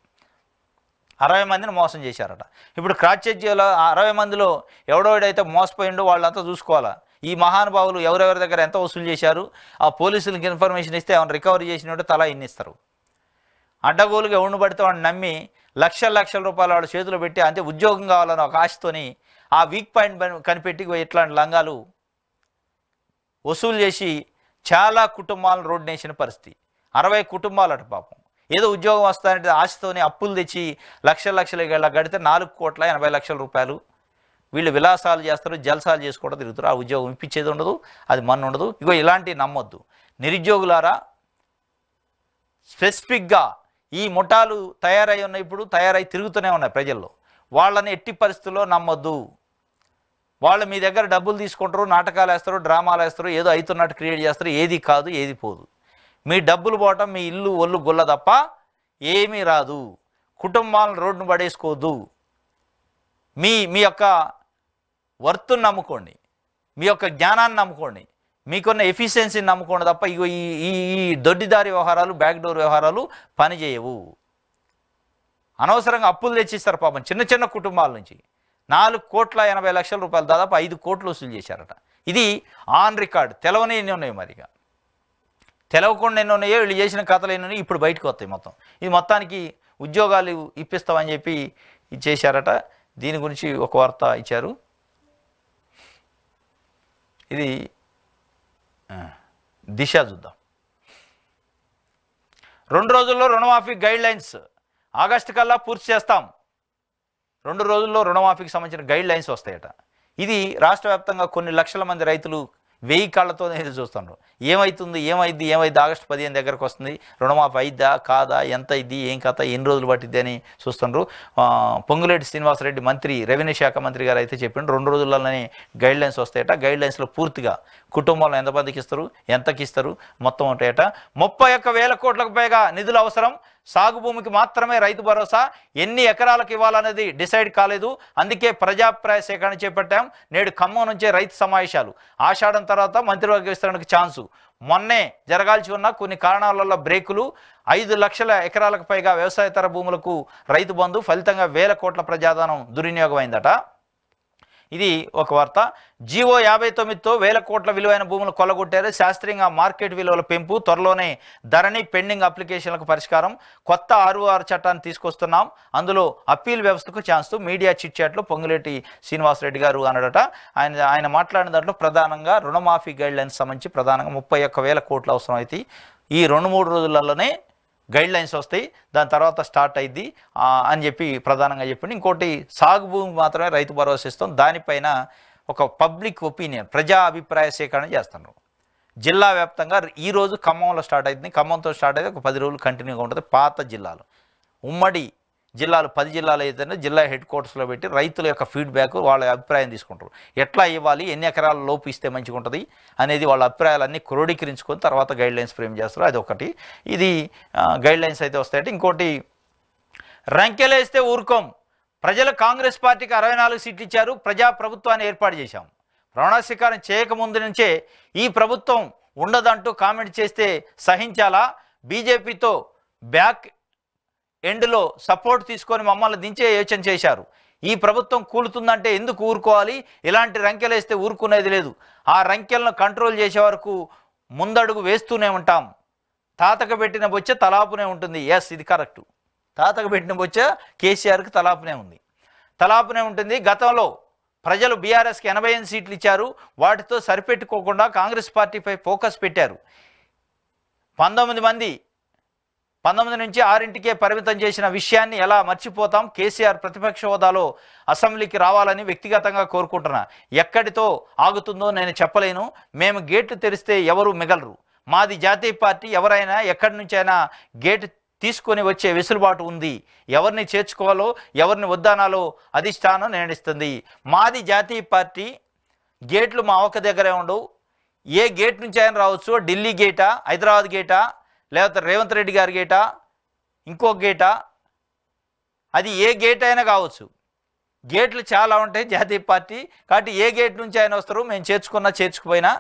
60 మందిని మోసం చేశారట. ఇప్పుడు క్రాస్ చెక్ చేయాల 60 మందిలో ఎవడోడైతే మోసపోయిండో వాళ్ళంతా చూసుకోవాలా. ఈ మహానుభావులు ఎవరెవరి దగ్గర ఎంత వసూలు చేశారు, ఆ పోలీసులకు ఇన్ఫర్మేషన్ ఇస్తే ఏమైనా రికవరీ చేసినట్టు తలా ఇన్నిస్తారు. అడ్డగోలుగా ఎవరిని పడితే వాడిని నమ్మి లక్షల రూపాయలు వాడు చేతిలో పెట్టి అంతే ఉద్యోగం కావాలని ఒక ఆశతోని ఆ వీక్ పాయింట్ కనిపెట్టి ఇట్లాంటి లంగాలు వసూలు చేసి చాలా కుటుంబాలను రోడ్డు నేసిన పరిస్థితి. 60 కుటుంబాలట పాపం. ఏదో ఉద్యోగం వస్తానంటే ఆశతోని అప్పులు తెచ్చి లక్షలు గడితే 4,80,00,000 రూపాయలు. వీళ్ళు విలాసాలు చేస్తారు, జల్సాలు చేసుకోవడం తిరుగుతారు. ఆ ఉద్యోగం ఇప్పించేది ఉండదు, అది మన ఉండదు. ఇగో ఇలాంటివి నమ్మొద్దు. నిరుద్యోగులారా, స్పెసిఫిక్గా ఈ ముఠాలు తయారై ఉన్నాయి, ఇప్పుడు తయారై తిరుగుతూనే ఉన్నాయి ప్రజల్లో. వాళ్ళని ఎట్టి పరిస్థితుల్లో నమ్మొద్దు. వాళ్ళు మీ దగ్గర డబ్బులు తీసుకుంటారు, నాటకాలు వేస్తారు, డ్రామాలు వేస్తారు, ఏదో అవుతున్నట్టు క్రియేట్ చేస్తారు. ఏది కాదు, ఏది పోదు. మీ డబ్బులు పోవటం మీ ఇల్లు ఒళ్ళు గొల్ల తప్ప ఏమీ రాదు. కుటుంబాలను రోడ్డును పడేసుకోవద్దు. మీ యొక్క వర్త్ను నమ్ముకోండి, మీ యొక్క జ్ఞానాన్ని నమ్ముకోండి, మీకున్న ఎఫిషియన్సీని నమ్ముకోండి తప్ప ఇగో ఈ దొడ్డిదారి వ్యవహారాలు, బ్యాక్డోర్ వ్యవహారాలు పనిచేయవు. అనవసరంగా అప్పులు తెచ్చిస్తారు పాపం చిన్న కుటుంబాల నుంచి. 4,80,00,000 రూపాయలు, దాదాపు 5 కోట్లు వసూలు చేశారట. ఇది ఆన్ రికార్డ్. తెలవని ఎన్ని ఉన్నాయి, మరిగా తెలవకుండా ఎన్ని ఉన్నాయో, వీళ్ళు చేసిన కథలు ఎన్ని ఉన్నాయో ఇప్పుడు బయటకు వస్తాయి మొత్తం. ఇది మొత్తానికి ఉద్యోగాలు ఇప్పిస్తామని చెప్పి ఇది చేశారట. దీని గురించి ఒక వార్త ఇచ్చారు. ఇది దిశ చూద్దాం. 2 రోజుల్లో రుణమాఫీ గైడ్ లైన్స్ ఆగస్టు కల్లా పూర్తి చేస్తాం. 2 రోజుల్లో రుణమాఫీకి సంబంధించిన గైడ్ లైన్స్ వస్తాయట. ఇది రాష్ట్ర వ్యాప్తంగా కొన్ని లక్షల మంది రైతులు 1000 కాళ్లతో ఎదురు చూస్తున్నారు. ఏమైంది ఆగస్టు 15 దగ్గరకు వస్తుంది, రుణమాఫీ అయిద్దా కాదా, ఎంత అయింది, ఏం కథ, ఎన్ని రోజులు పట్టిద్ది అని చూస్తున్నారు. పొంగులేటి శ్రీనివాసరెడ్డి మంత్రి, రెవెన్యూ శాఖ మంత్రి గారు అయితే చెప్పిండు 2 రోజుల్లోనే గైడ్ లైన్స్ వస్తాయట. గైడ్ లైన్స్లో పూర్తిగా కుటుంబంలో ఎంతమందికి ఇస్తారు, ఎంతకి ఇస్తారు మొత్తం ఉంటాయట. 31,000 కోట్లకు పైగా నిధులు అవసరం. సాగు భూమికి మాత్రమే రైతు భరోసా. ఎన్ని ఎకరాలకు ఇవ్వాలనేది డిసైడ్ కాలేదు. అందుకే ప్రజాభిప్రాయ సేకరణ చేపట్టాం. నేడు ఖమ్మం నుంచే రైతు సమావేశాలు. ఆషాఢం తర్వాత మంత్రివర్గ విస్తరణకు ఛాన్సు. మొన్నే జరగాల్సి ఉన్న కొన్ని కారణాల వల్ల బ్రేకులు. 5 లక్షల ఎకరాలకు పైగా వ్యవసాయతర భూములకు రైతు బంధు. ఫలితంగా 1,000 కోట్ల ప్రజాధనం దుర్వినియోగం అయిందట. ఇది ఒక వార్త. జీవో 59తో 1,000 కోట్ల విలువైన భూములు కొల్లగొట్టారు. శాస్త్రీయంగా మార్కెట్ విలువల పెంపు. త్వరలోనే ధరణి పెండింగ్ అప్లికేషన్లకు పరిష్కారం. కొత్త 6 చట్టాన్ని తీసుకొస్తున్నాం. అందులో అప్పీల్ వ్యవస్థకు ఛాన్స్. మీడియా చిట్ చాట్లో పొంగులేటి శ్రీనివాసరెడ్డి గారు అన్నాడట. ఆయన మాట్లాడిన దాంట్లో ప్రధానంగా రుణమాఫీ గైడ్ లైన్స్ సంబంధించి ప్రధానంగా 31,000 కోట్లు అవసరం అయితే ఈ 2-3 రోజులలోనే గైడ్ లైన్స్ వస్తాయి, దాని తర్వాత స్టార్ట్ అయింది అని చెప్పి ప్రధానంగా చెప్పింది. ఇంకోటి సాగు భూమి మాత్రమే రైతు భరోసా ఇస్తాం, దానిపైన ఒక పబ్లిక్ ఒపీనియన్ ప్రజా అభిప్రాయ సేకరణ చేస్తున్నారు. జిల్లా వ్యాప్తంగా ఈరోజు ఖమ్మంలో స్టార్ట్ అవుతుంది, ఖమ్మంతో స్టార్ట్ అయితే ఒక 10 రోజులు కంటిన్యూగా ఉంటుంది. పాత జిల్లాలు ఉమ్మడి జిల్లాలు 10 జిల్లాలు అయితేనే జిల్లా హెడ్ క్వార్టర్స్లో పెట్టి రైతుల యొక్క ఫీడ్బ్యాక్ వాళ్ళ అభిప్రాయం తీసుకుంటారు. ఎట్లా ఇవ్వాలి, ఎన్ని ఎకరాల లోపు ఇస్తే మంచిగా ఉంటుంది అనేది వాళ్ళ అభిప్రాయాలన్నీ క్రోడీకరించుకొని తర్వాత గైడ్లైన్స్ ఫ్రేమ్ చేస్తారు. అది ఒకటి. ఇది గైడ్లైన్స్ అయితే వస్తాయంటే, ఇంకోటి రంకెలేస్తే ఊరుకోం, ప్రజలు కాంగ్రెస్ పార్టీకి 64 సీట్లు ఇచ్చారు, ప్రజా ప్రభుత్వాన్ని ఏర్పాటు చేశాం. ప్రమాణ స్వీకారం చేయకముందు నుంచే ఈ ప్రభుత్వం ఉండదంటూ కామెంట్ చేస్తే సహించాలా? బీజేపీతో బ్యాక్ ఎండ్లో సపోర్ట్ తీసుకొని మమ్మల్ని దించే యోచన చేశారు. ఈ ప్రభుత్వం కూలుతుందంటే ఎందుకు ఊరుకోవాలి? ఇలాంటి రంకెలేస్తే ఊరుకునేది లేదు. ఆ రంకెలను కంట్రోల్ చేసే వరకు ముందడుగు వేస్తూనే ఉంటాం. తాతకు పెట్టిన బొచ్చ తలాపునే ఉంటుంది. ఎస్, ఇది కరెక్టు. తాతకు పెట్టిన బొచ్చ కేసీఆర్కి తలాపునే ఉంది, తలాపునే ఉంటుంది. గతంలో ప్రజలు బీఆర్ఎస్కి 88 సీట్లు ఇచ్చారు, వాటితో సరిపెట్టుకోకుండా కాంగ్రెస్ పార్టీపై ఫోకస్ పెట్టారు. 19 నుంచి 6కే పరిమితం చేసిన విషయాన్ని ఎలా మర్చిపోతాం? కేసీఆర్ ప్రతిపక్ష హోదాలో అసెంబ్లీకి రావాలని వ్యక్తిగతంగా కోరుకుంటున్నా. ఎక్కడితో ఆగుతుందో నేను చెప్పలేను. మేము గేట్లు తెరిస్తే ఎవరు మిగలరు. మాది జాతీయ పార్టీ, ఎవరైనా ఎక్కడి నుంచైనా గేటు తీసుకొని వచ్చే వెసులుబాటు ఉంది. ఎవరిని చేర్చుకోవాలో ఎవరిని వద్దనాలో అధిష్టానం నిర్ణయిస్తుంది. మాది జాతీయ పార్టీ, గేట్లు మా ఒక్క దగ్గరే ఉండవు. ఏ గేట్ నుంచి అయినా రావచ్చు. ఢిల్లీ గేటా, హైదరాబాద్ గేటా, లేకపోతే రేవంత్ రెడ్డి గారి గేటా, ఇంకో గేటా, అది ఏ గేట్ అయినా కావచ్చు. గేట్లు చాలా ఉంటాయి జాతీయ పార్టీ. కాబట్టి ఏ గేట్ నుంచి అయినా వస్తారు. మేము చేర్చుకున్నా చేర్చుకుపోయినా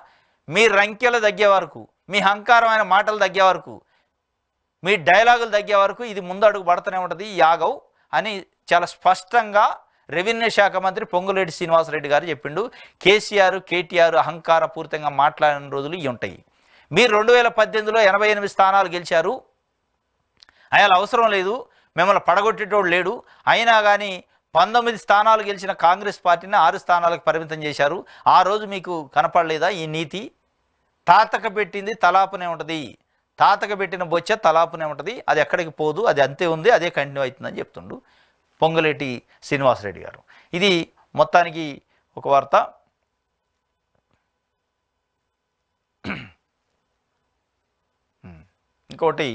మీ రంకెలు తగ్గే వరకు, మీ అహంకారమైన మాటలు తగ్గే వరకు, మీ డైలాగులు తగ్గే వరకు ఇది ముందడుగు పడుతూనే ఉంటుంది ఈ యాగవ్ అని చాలా స్పష్టంగా రెవెన్యూ శాఖ మంత్రి పొంగులేటి శ్రీనివాసరెడ్డి గారు చెప్పిండు. కేసీఆర్, కేటీఆర్ అహంకారపూరితంగా మాట్లాడిన రోజులు ఇవి ఉంటాయి. మీరు 2018లో 88 స్థానాలు గెలిచారు. ఆయన అవసరం లేదు, మిమ్మల్ని పడగొట్టేటోడు లేడు. అయినా కానీ 19 స్థానాలు గెలిచిన కాంగ్రెస్ పార్టీని 6 స్థానాలకు పరిమితం చేశారు. ఆ రోజు మీకు కనపడలేదా ఈ నీతి? తాతక పెట్టింది తలాపునే ఉంటుంది, తాతక పెట్టిన బొచ్చ తలాపునే ఉంటుంది. అది ఎక్కడికి పోదు, అది అంతే ఉంది, అదే కంటిన్యూ అవుతుందని చెప్తుండు పొంగులేటి శ్రీనివాసరెడ్డి గారు. ఇది మొత్తానికి ఒక వార్త. ఇంకోటి,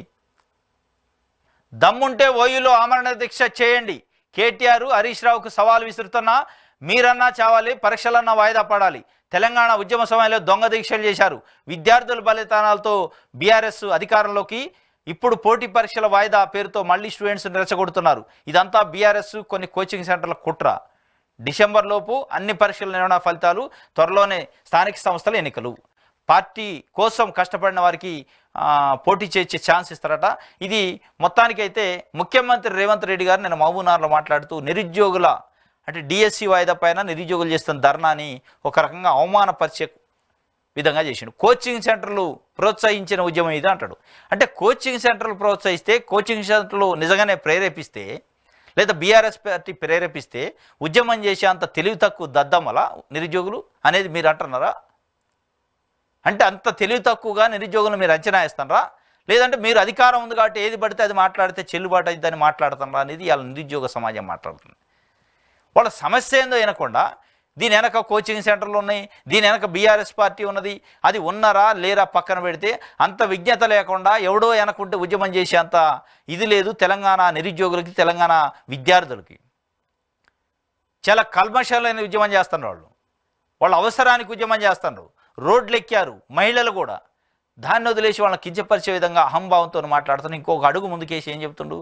దమ్ముంటే ఓయూలో ఆమరణ దీక్ష చేయండి. కేటీఆర్ హరీష్ రావుకు సవాల్ విసురుతున్నా, మీరన్నా చావాలి, పరీక్షలన్నా వాయిదా పడాలి. తెలంగాణ ఉద్యమ సమయంలో దొంగ దీక్షలు చేశారు. విద్యార్థుల బలిదానాలతో బీఆర్ఎస్ అధికారంలోకి, ఇప్పుడు పోటీ పరీక్షల వాయిదా పేరుతో మళ్ళీ స్టూడెంట్స్ రెచ్చగొడుతున్నారు. ఇదంతా బీఆర్ఎస్ కొన్ని కోచింగ్ సెంటర్ల కుట్ర. డిసెంబర్ లోపు అన్ని పరీక్షల నిర్వహణ ఫలితాలు, త్వరలోనే స్థానిక సంస్థల ఎన్నికలు. పార్టీ కోసం కష్టపడిన వారికి పోటీ చేసే ఛాన్స్ ఇస్తారట. ఇది మొత్తానికైతే ముఖ్యమంత్రి రేవంత్ రెడ్డి గారు నేను మహబూబ్నగర్లో మాట్లాడుతూ నిరుద్యోగుల అంటే డిఎస్సి వాయిదా పైన నిరుద్యోగులు చేస్తున్న ధర్నాని ఒక రకంగా అవమానపరిచే విధంగా చేసిండు. కోచింగ్ సెంటర్లు ప్రోత్సహించిన ఉద్యమం ఇది అంటాడు. అంటే కోచింగ్ సెంటర్లు ప్రోత్సహిస్తే, కోచింగ్ సెంటర్లు నిజంగానే ప్రేరేపిస్తే, లేదా బీఆర్ఎస్ పార్టీ ప్రేరేపిస్తే ఉద్యమం చేసే అంత తెలివి తక్కువ దద్దమ్మల నిరుద్యోగులు అనేది మీరు అంటున్నారా? అంటే అంత తెలివి తక్కువగా నిరుద్యోగులు మీరు అంచనా వేస్తున్నారా? లేదంటే మీరు అధికారం ఉంది కాబట్టి ఏది పడితే అది మాట్లాడితే చెల్లుబాటు అవుతుందని మాట్లాడుతున్నారా అనేది ఇలా నిరుద్యోగ సమాజం మాట్లాడుతుంది. వాళ్ళ సమస్య ఏందో వినకుండా దీని వెనక కోచింగ్ సెంటర్లు ఉన్నాయి, దీని వెనక బీఆర్ఎస్ పార్టీ ఉన్నది, అది ఉన్నారా లేరా పక్కన పెడితే అంత విజ్ఞత లేకుండా ఎవడో వెనకుంటే ఉద్యమం చేసే అంత ఇది లేదు తెలంగాణ నిరుద్యోగులకి, తెలంగాణ విద్యార్థులకి. చాలా కల్మషం లేని ఉద్యమం చేస్తున్నారు వాళ్ళు అవసరానికి ఉద్యమం చేస్తున్నారు. రోడ్లు ఎక్కారు మహిళలు కూడా. దాన్ని వదిలేసి వాళ్ళని కించపరిచే విధంగా అహంభావంతో మాట్లాడుతున్నారు. ఇంకొక అడుగు ముందుకేసి ఏం చెప్తుండు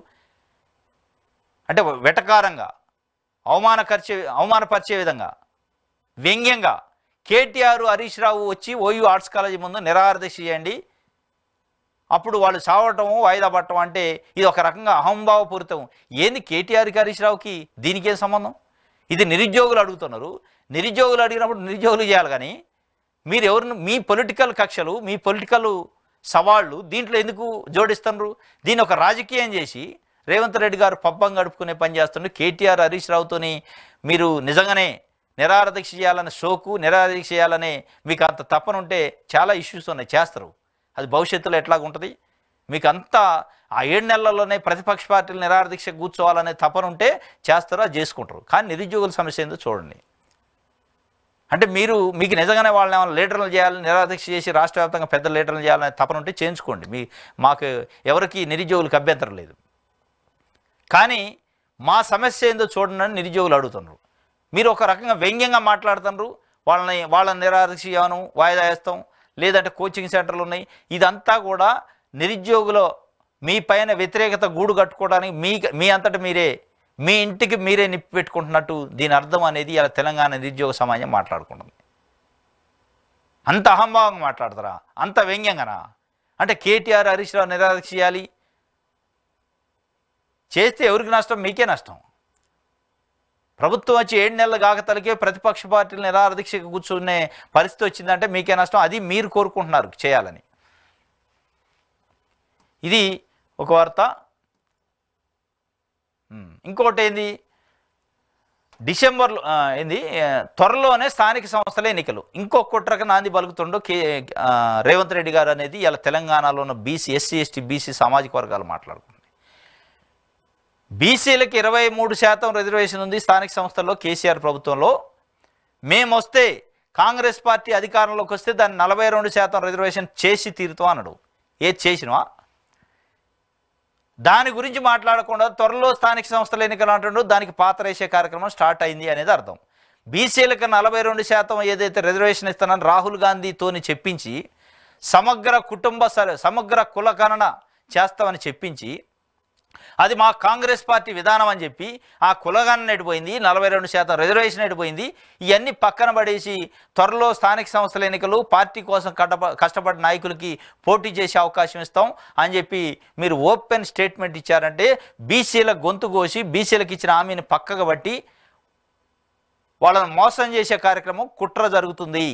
అంటే వెటకారంగా అవమానపరిచే విధంగా వ్యంగ్యంగా కేటీఆర్ హరీష్ రావు వచ్చి ఓయూ ఆర్ట్స్ కాలేజీ ముందు నిరాహారదీక్ష చేయండి, అప్పుడు వాళ్ళు చావటము వాయిదా పట్టడం అంటే ఇది ఒక రకంగా అహంభావపూరితం. ఏంది కేటీఆర్కి హరీష్ రావుకి దీనికేం సంబంధం? ఇది నిరుద్యోగులు అడుగుతున్నారు. నిరుద్యోగులు అడిగినప్పుడు నిరుద్యోగులు చేయాలి. కానీ మీరు ఎవరిని మీ పొలిటికల్ కక్షలు, మీ పొలిటికల్ సవాళ్ళు దీంట్లో ఎందుకు జోడిస్తున్నారు? దీన్ని ఒక రాజకీయం చేసి రేవంత్ రెడ్డి గారు పబ్బం గడుపుకునే పని చేస్తుండ్రు. కేటీఆర్ హరీష్ రావుతోని మీరు నిజంగానే నిరాహారదీక్ష చేయాలనే షోకు, నిరాహారదీక్ష చేయాలనే మీకు అంత తప్పనుంటే చాలా ఇష్యూస్ ఉన్నాయి, చేస్తారు. అది భవిష్యత్తులో ఎట్లాగుంటుంది మీకు అంతా ఆ 7 నెలల్లోనే ప్రతిపక్ష పార్టీలు నిరాహారదీక్ష కూర్చోవాలనే తపన ఉంటే చేస్తారో అది చేసుకుంటారు. కానీ నిరుద్యోగుల సమస్య ఏందో చూడండి. అంటే మీకు నిజంగానే వాళ్ళని ఏమైనా లీడర్లు చేయాలని నిరాహారదీక్ష చేసి రాష్ట్ర వ్యాప్తంగా పెద్ద లీడర్లు చేయాలనే తపన ఉంటే చేయించుకోండి. మాకు ఎవరికి నిరుద్యోగులకు అభ్యంతరం లేదు. కానీ మా సమస్య ఏందో చూడండి అని నిరుద్యోగులు అడుగుతున్నారు. మీరు ఒక రకంగా వ్యంగ్యంగా మాట్లాడుతున్నారు. వాళ్ళని నిరాహారదీక్ష చేయను, వాయిదా వేస్తాం, లేదంటే కోచింగ్ సెంటర్లు ఉన్నాయి. ఇదంతా కూడా నిరుద్యోగుల మీ పైన వ్యతిరేకత గూడు కట్టుకోవడానికి మీ అంతటా మీరే మీ ఇంటికి మీరే నిప్పి పెట్టుకుంటున్నట్టు దీని అర్థం అనేది ఇలా తెలంగాణ నిరుద్యోగ సమాజం మాట్లాడుకుంటుంది. అంత అహంభావంగా మాట్లాడతారా? అంత వ్యంగ్యంగానా? అంటే కేటీఆర్, హరీష్ రావు నిరాహారదీక్ష చేయాలి, చేస్తే ఎవరికి నష్టం? మీకే నష్టం. ప్రభుత్వం వచ్చి 7 నెలలు కాకతలకే ప్రతిపక్ష పార్టీలు నిరాహారదీక్షకు కూర్చునే పరిస్థితి వచ్చిందంటే మీకే నష్టం. అది మీరు కోరుకుంటున్నారు చేయాలని. ఇది ఒక వార్త. ఇంకొకటి ఏంది, డిసెంబర్లో త్వరలోనే స్థానిక సంస్థల ఎన్నికలు. ఇంకొక కుట్రకు నాంది పలుకుతుండో రేవంత్ రెడ్డి గారు అనేది ఇలా తెలంగాణలో ఉన్న బీసీ, ఎస్సీ, ఎస్టీ, బీసీ సామాజిక వర్గాలు మాట్లాడుకుంటున్నాయి. బీసీలకి 23% రిజర్వేషన్ ఉంది స్థానిక సంస్థల్లో కేసీఆర్ ప్రభుత్వంలో. మేము వస్తే కాంగ్రెస్ పార్టీ అధికారంలోకి వస్తే దాన్ని 42% రిజర్వేషన్ చేసి తీరుతాం అన్నాడు. ఏది చేసినవా? దాని గురించి మాట్లాడకుండా త్వరలో స్థానిక సంస్థల ఎన్నికలు అంటుండో దానికి పాత్ర వేసే కార్యక్రమం స్టార్ట్ అయింది అనేది అర్థం. బీసీలకు 42% ఏదైతే రిజర్వేషన్ ఇస్తానని రాహుల్ గాంధీతోని చెప్పించి సమగ్ర కుల గణన చేస్తామని చెప్పించి అది మా కాంగ్రెస్ పార్టీ విధానం అని చెప్పి ఆ కులగణన ఎడిపోయింది, 42% రిజర్వేషన్ ఎడిపోయింది. ఇవన్నీ పక్కన పడేసి త్వరలో స్థానిక సంస్థల ఎన్నికలు, పార్టీ కోసం కష్టపడ్డ నాయకులకి పోటీ చేసే అవకాశం ఇస్తాం అని చెప్పి మీరు ఓపెన్ స్టేట్మెంట్ ఇచ్చారంటే బీసీల గొంతు కోసి బీసీలకు ఇచ్చిన హామీని పక్కగా బట్టి వాళ్ళని మోసం చేసే కార్యక్రమం కుట్ర జరుగుతుంది.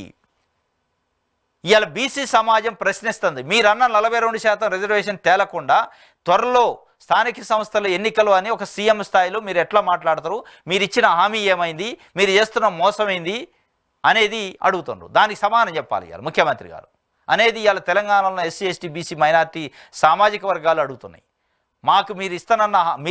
ఇవాళ బీసీ సమాజం ప్రశ్నిస్తుంది. మీరన్న 42% రిజర్వేషన్ తేలకుండా త్వరలో స్థానిక సంస్థల ఎన్నికలు అని ఒక సీఎం స్థాయిలో మీరు ఎట్లా మాట్లాడతారు? మీరు ఇచ్చిన హామీ ఏమైంది? మీరు చేస్తున్న మోసమైంది అనేది అడుగుతున్నారు. దానికి సమాధానం చెప్పాలి ఇవాళ ముఖ్యమంత్రి గారు అనేది ఇవాళ తెలంగాణలో ఎస్సీ, ఎస్టీ, బీసీ, మైనార్టీ సామాజిక వర్గాలు అడుగుతున్నాయి. మాకు మీరు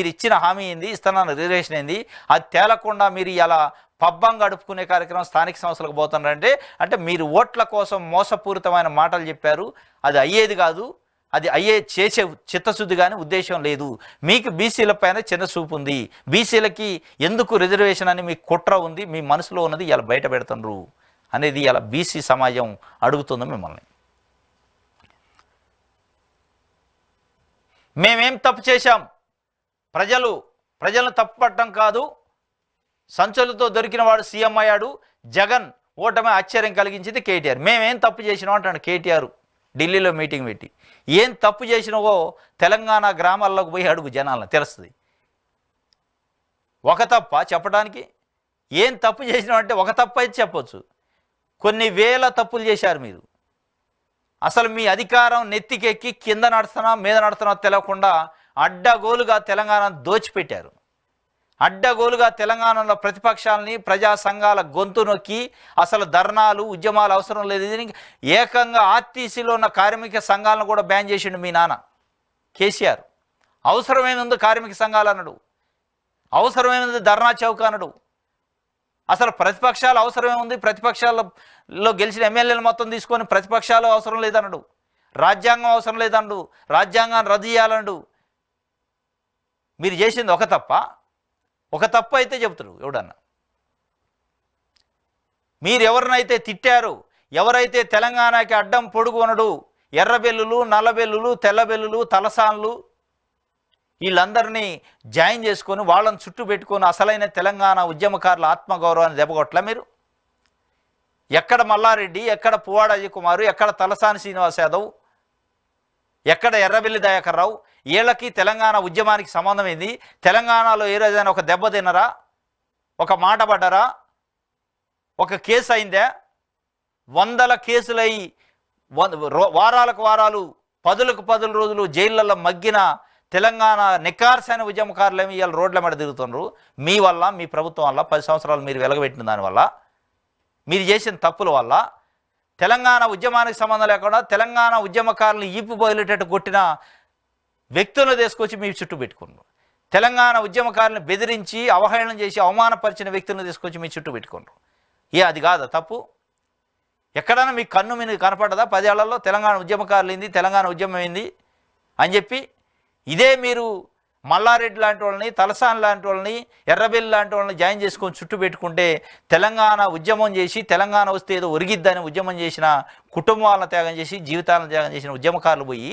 ఇచ్చిన హామీ ఏంది? ఇస్తానన్న రిజర్వేషన్ ఏంది? అది తేలకుండా మీరు ఇలా పబ్బం గడుపుకునే కార్యక్రమం స్థానిక సంస్థలకు పోతున్నారంటే అంటే మీరు ఓట్ల కోసం మోసపూరితమైన మాటలు చెప్పారు. అది అయ్యేది కాదు. అది చేసే చిత్తశుద్ధి కానీ ఉద్దేశం లేదు. మీకు బీసీల పైన చిన్న చూపు ఉంది. బీసీలకి ఎందుకు రిజర్వేషన్ అని మీకు కుట్ర ఉంది. మీ మనసులో ఉన్నది ఇలా బయట పెడుతున్నారు అనేది ఇలా బీసీ సమాజం అడుగుతుంది మిమ్మల్ని. మేమేం తప్పు చేశాం? ప్రజలను తప్పు పట్టడం కాదు. సంచులతో దొరికిన వాడు సీఎం అయ్యాడు. జగన్ ఓటమి ఆశ్చర్యం కలిగించింది కేటీఆర్. మేమేం తప్పు చేసినాం అంటాడు కేటీఆర్ ఢిల్లీలో మీటింగ్ పెట్టి. ఏం తప్పు చేసినావో తెలంగాణ గ్రామాల్లోకి పోయి అడుగు, జనాలను తెలుస్తుంది. ఒక తప్ప చెప్పడానికి? ఏం తప్పు చేసినావు అంటే ఒక తప్పు అయితే చెప్పొచ్చు. కొన్ని వేల తప్పులు చేశారు మీరు. అసలు మీ అధికారం నెత్తికెక్కి కింద నడుస్తున్నా మీద నడుస్తున్నా తెలియకుండా అడ్డగోలుగా తెలంగాణను దోచిపెట్టారు. అడ్డగోలుగా తెలంగాణలో ప్రతిపక్షాలని, ప్రజా సంఘాల గొంతు నొక్కి అసలు ధర్నాలు, ఉద్యమాలు అవసరం లేదు. ఏకంగా ఆర్టీసీలో ఉన్న కార్మిక సంఘాలను కూడా బ్యాన్ చేసిండు మీ నాన్న కేసీఆర్. అవసరమైనందు కార్మిక సంఘాలు అన్నాడు, అవసరమైనది ధర్నా చౌక అన్నాడు. అసలు ప్రతిపక్షాలు అవసరమేముంది? ప్రతిపక్షాలలో గెలిచిన ఎమ్మెల్యేలు మొత్తం తీసుకొని ప్రతిపక్షాలు అవసరం లేదన్నాడు. రాజ్యాంగం అవసరం లేదన్నాడు. రాజ్యాంగాన్ని రద్దు చేయాలన్నాడు. మీరు చేసింది ఒక తప్పు అయితే చెబుతారు ఎవడన్నా. మీరు ఎవరినైతే తిట్టారు, ఎవరైతే తెలంగాణకి అడ్డం పొడుగునడు, ఎర్రబెల్లులు, నల్లబెల్లులు, తెల్లబెల్లులు, తలసాన్లు వీళ్ళందరినీ జాయిన్ చేసుకొని వాళ్ళని చుట్టూ పెట్టుకొని అసలైన తెలంగాణ ఉద్యమకారుల ఆత్మగౌరవాన్ని దెబ్బకొట్టలే మీరు? ఎక్కడ మల్లారెడ్డి, ఎక్కడ పువ్వాడ అజయ్ కుమారు, ఎక్కడ తలసాని శ్రీనివాస్ యాదవ్, ఎక్కడ ఎర్రబెల్లి దయాకర్ రావు? వీళ్ళకి తెలంగాణ ఉద్యమానికి సంబంధం ఏంది? తెలంగాణలో ఏ రోజైనా ఒక దెబ్బ తిన్నరా? ఒక మాట పడ్డరా? ఒక కేసు అయిందా? 100 కేసులై వారాలకు వారాలు, 10 రోజులు జైళ్ళల్లో మగ్గిన తెలంగాణ నికార్సైన ఉద్యమకారులేమి ఇవాళ రోడ్ల మీద తిరుగుతున్నారు. మీ వల్ల, మీ ప్రభుత్వం వల్ల, 10 సంవత్సరాలు మీరు వెలగబెట్టిన దానివల్ల, మీరు చేసిన తప్పుల వల్ల తెలంగాణ ఉద్యమానికి సంబంధం లేకుండా తెలంగాణ ఉద్యమకారులను ఈపు బయలుటట్టు కొట్టిన వ్యక్తులను తీసుకొచ్చి మీ చుట్టూ పెట్టుకున్నారు. తెలంగాణ ఉద్యమకారులను బెదిరించి అవహేళన చేసి అవమానపరిచిన వ్యక్తులను తీసుకొచ్చి మీ చుట్టూ పెట్టుకున్నారు. అది కాదా తప్పు? ఎక్కడైనా మీ కన్ను మీద కనపడదా 10 ఏళ్లలో తెలంగాణ ఉద్యమకారులు ఏంది, తెలంగాణ ఉద్యమం ఏంది అని చెప్పి? ఇదే మీరు మల్లారెడ్డి లాంటి వాళ్ళని, తలసాని లాంటి వాళ్ళని, ఎర్రబెల్లి లాంటి వాళ్ళని జాయిన్ చేసుకొని చుట్టూ పెట్టుకుంటే తెలంగాణ ఉద్యమం చేసి తెలంగాణ వస్తే ఏదో ఒరిగిద్దని ఉద్యమం చేసిన కుటుంబాలను త్యాగం చేసి జీవితాలను త్యాగం చేసిన ఉద్యమకారులు పోయి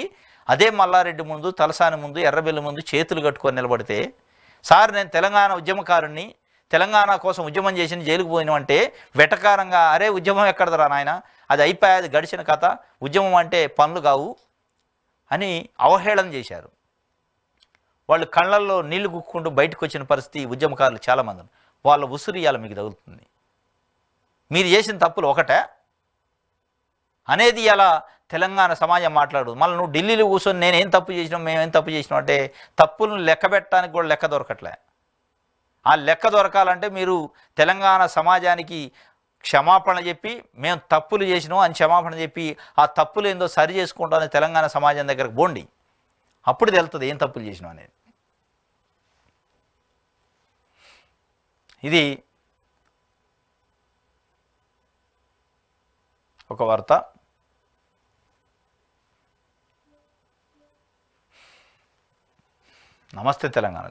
అదే మల్లారెడ్డి ముందు, తలసాని ముందు, ఎర్రబెల్లి ముందు చేతులు కట్టుకొని నిలబడితే, సార్ నేను తెలంగాణ ఉద్యమకారుణ్ణి, తెలంగాణ కోసం ఉద్యమం చేసిన జైలుకు పోయినామంటే వెటకారంగా అరే ఉద్యమం ఎక్కడదరా నాయన, అది అయిపోయాది గడిచిన కథ, ఉద్యమం అంటే పనులు కావు అని అవహేళన చేశారు. వాళ్ళు కళ్ళల్లో నీళ్లు కుక్కుంటూ బయటకు వచ్చిన పరిస్థితి ఉద్యమకారులు చాలామంది. వాళ్ళ ఉసురు ఇవాళ మీకు తగులుతుంది. మీరు చేసిన తప్పులు ఒకటే అనేది ఇలా తెలంగాణ సమాజం మాట్లాడు. మళ్ళీ నువ్వు ఢిల్లీలో కూర్చొని నేనేం తప్పు చేసినాం, మేమేం తప్పు చేసినాం అంటే తప్పులను లెక్క పెట్టడానికి కూడా లెక్క దొరకట్లే. ఆ లెక్క దొరకాలంటే మీరు తెలంగాణ సమాజానికి క్షమాపణ చెప్పి మేము తప్పులు చేసినాం అని క్షమాపణ చెప్పి ఆ తప్పులు ఏందో సరి చేసుకుంటామని తెలంగాణ సమాజం దగ్గరకు పోండి. అప్పుడు తెలుస్తుంది ఏం తప్పులు చేసినాం అనేది. ఇది ఒక వార్త. నమస్తే తెలంగాణ.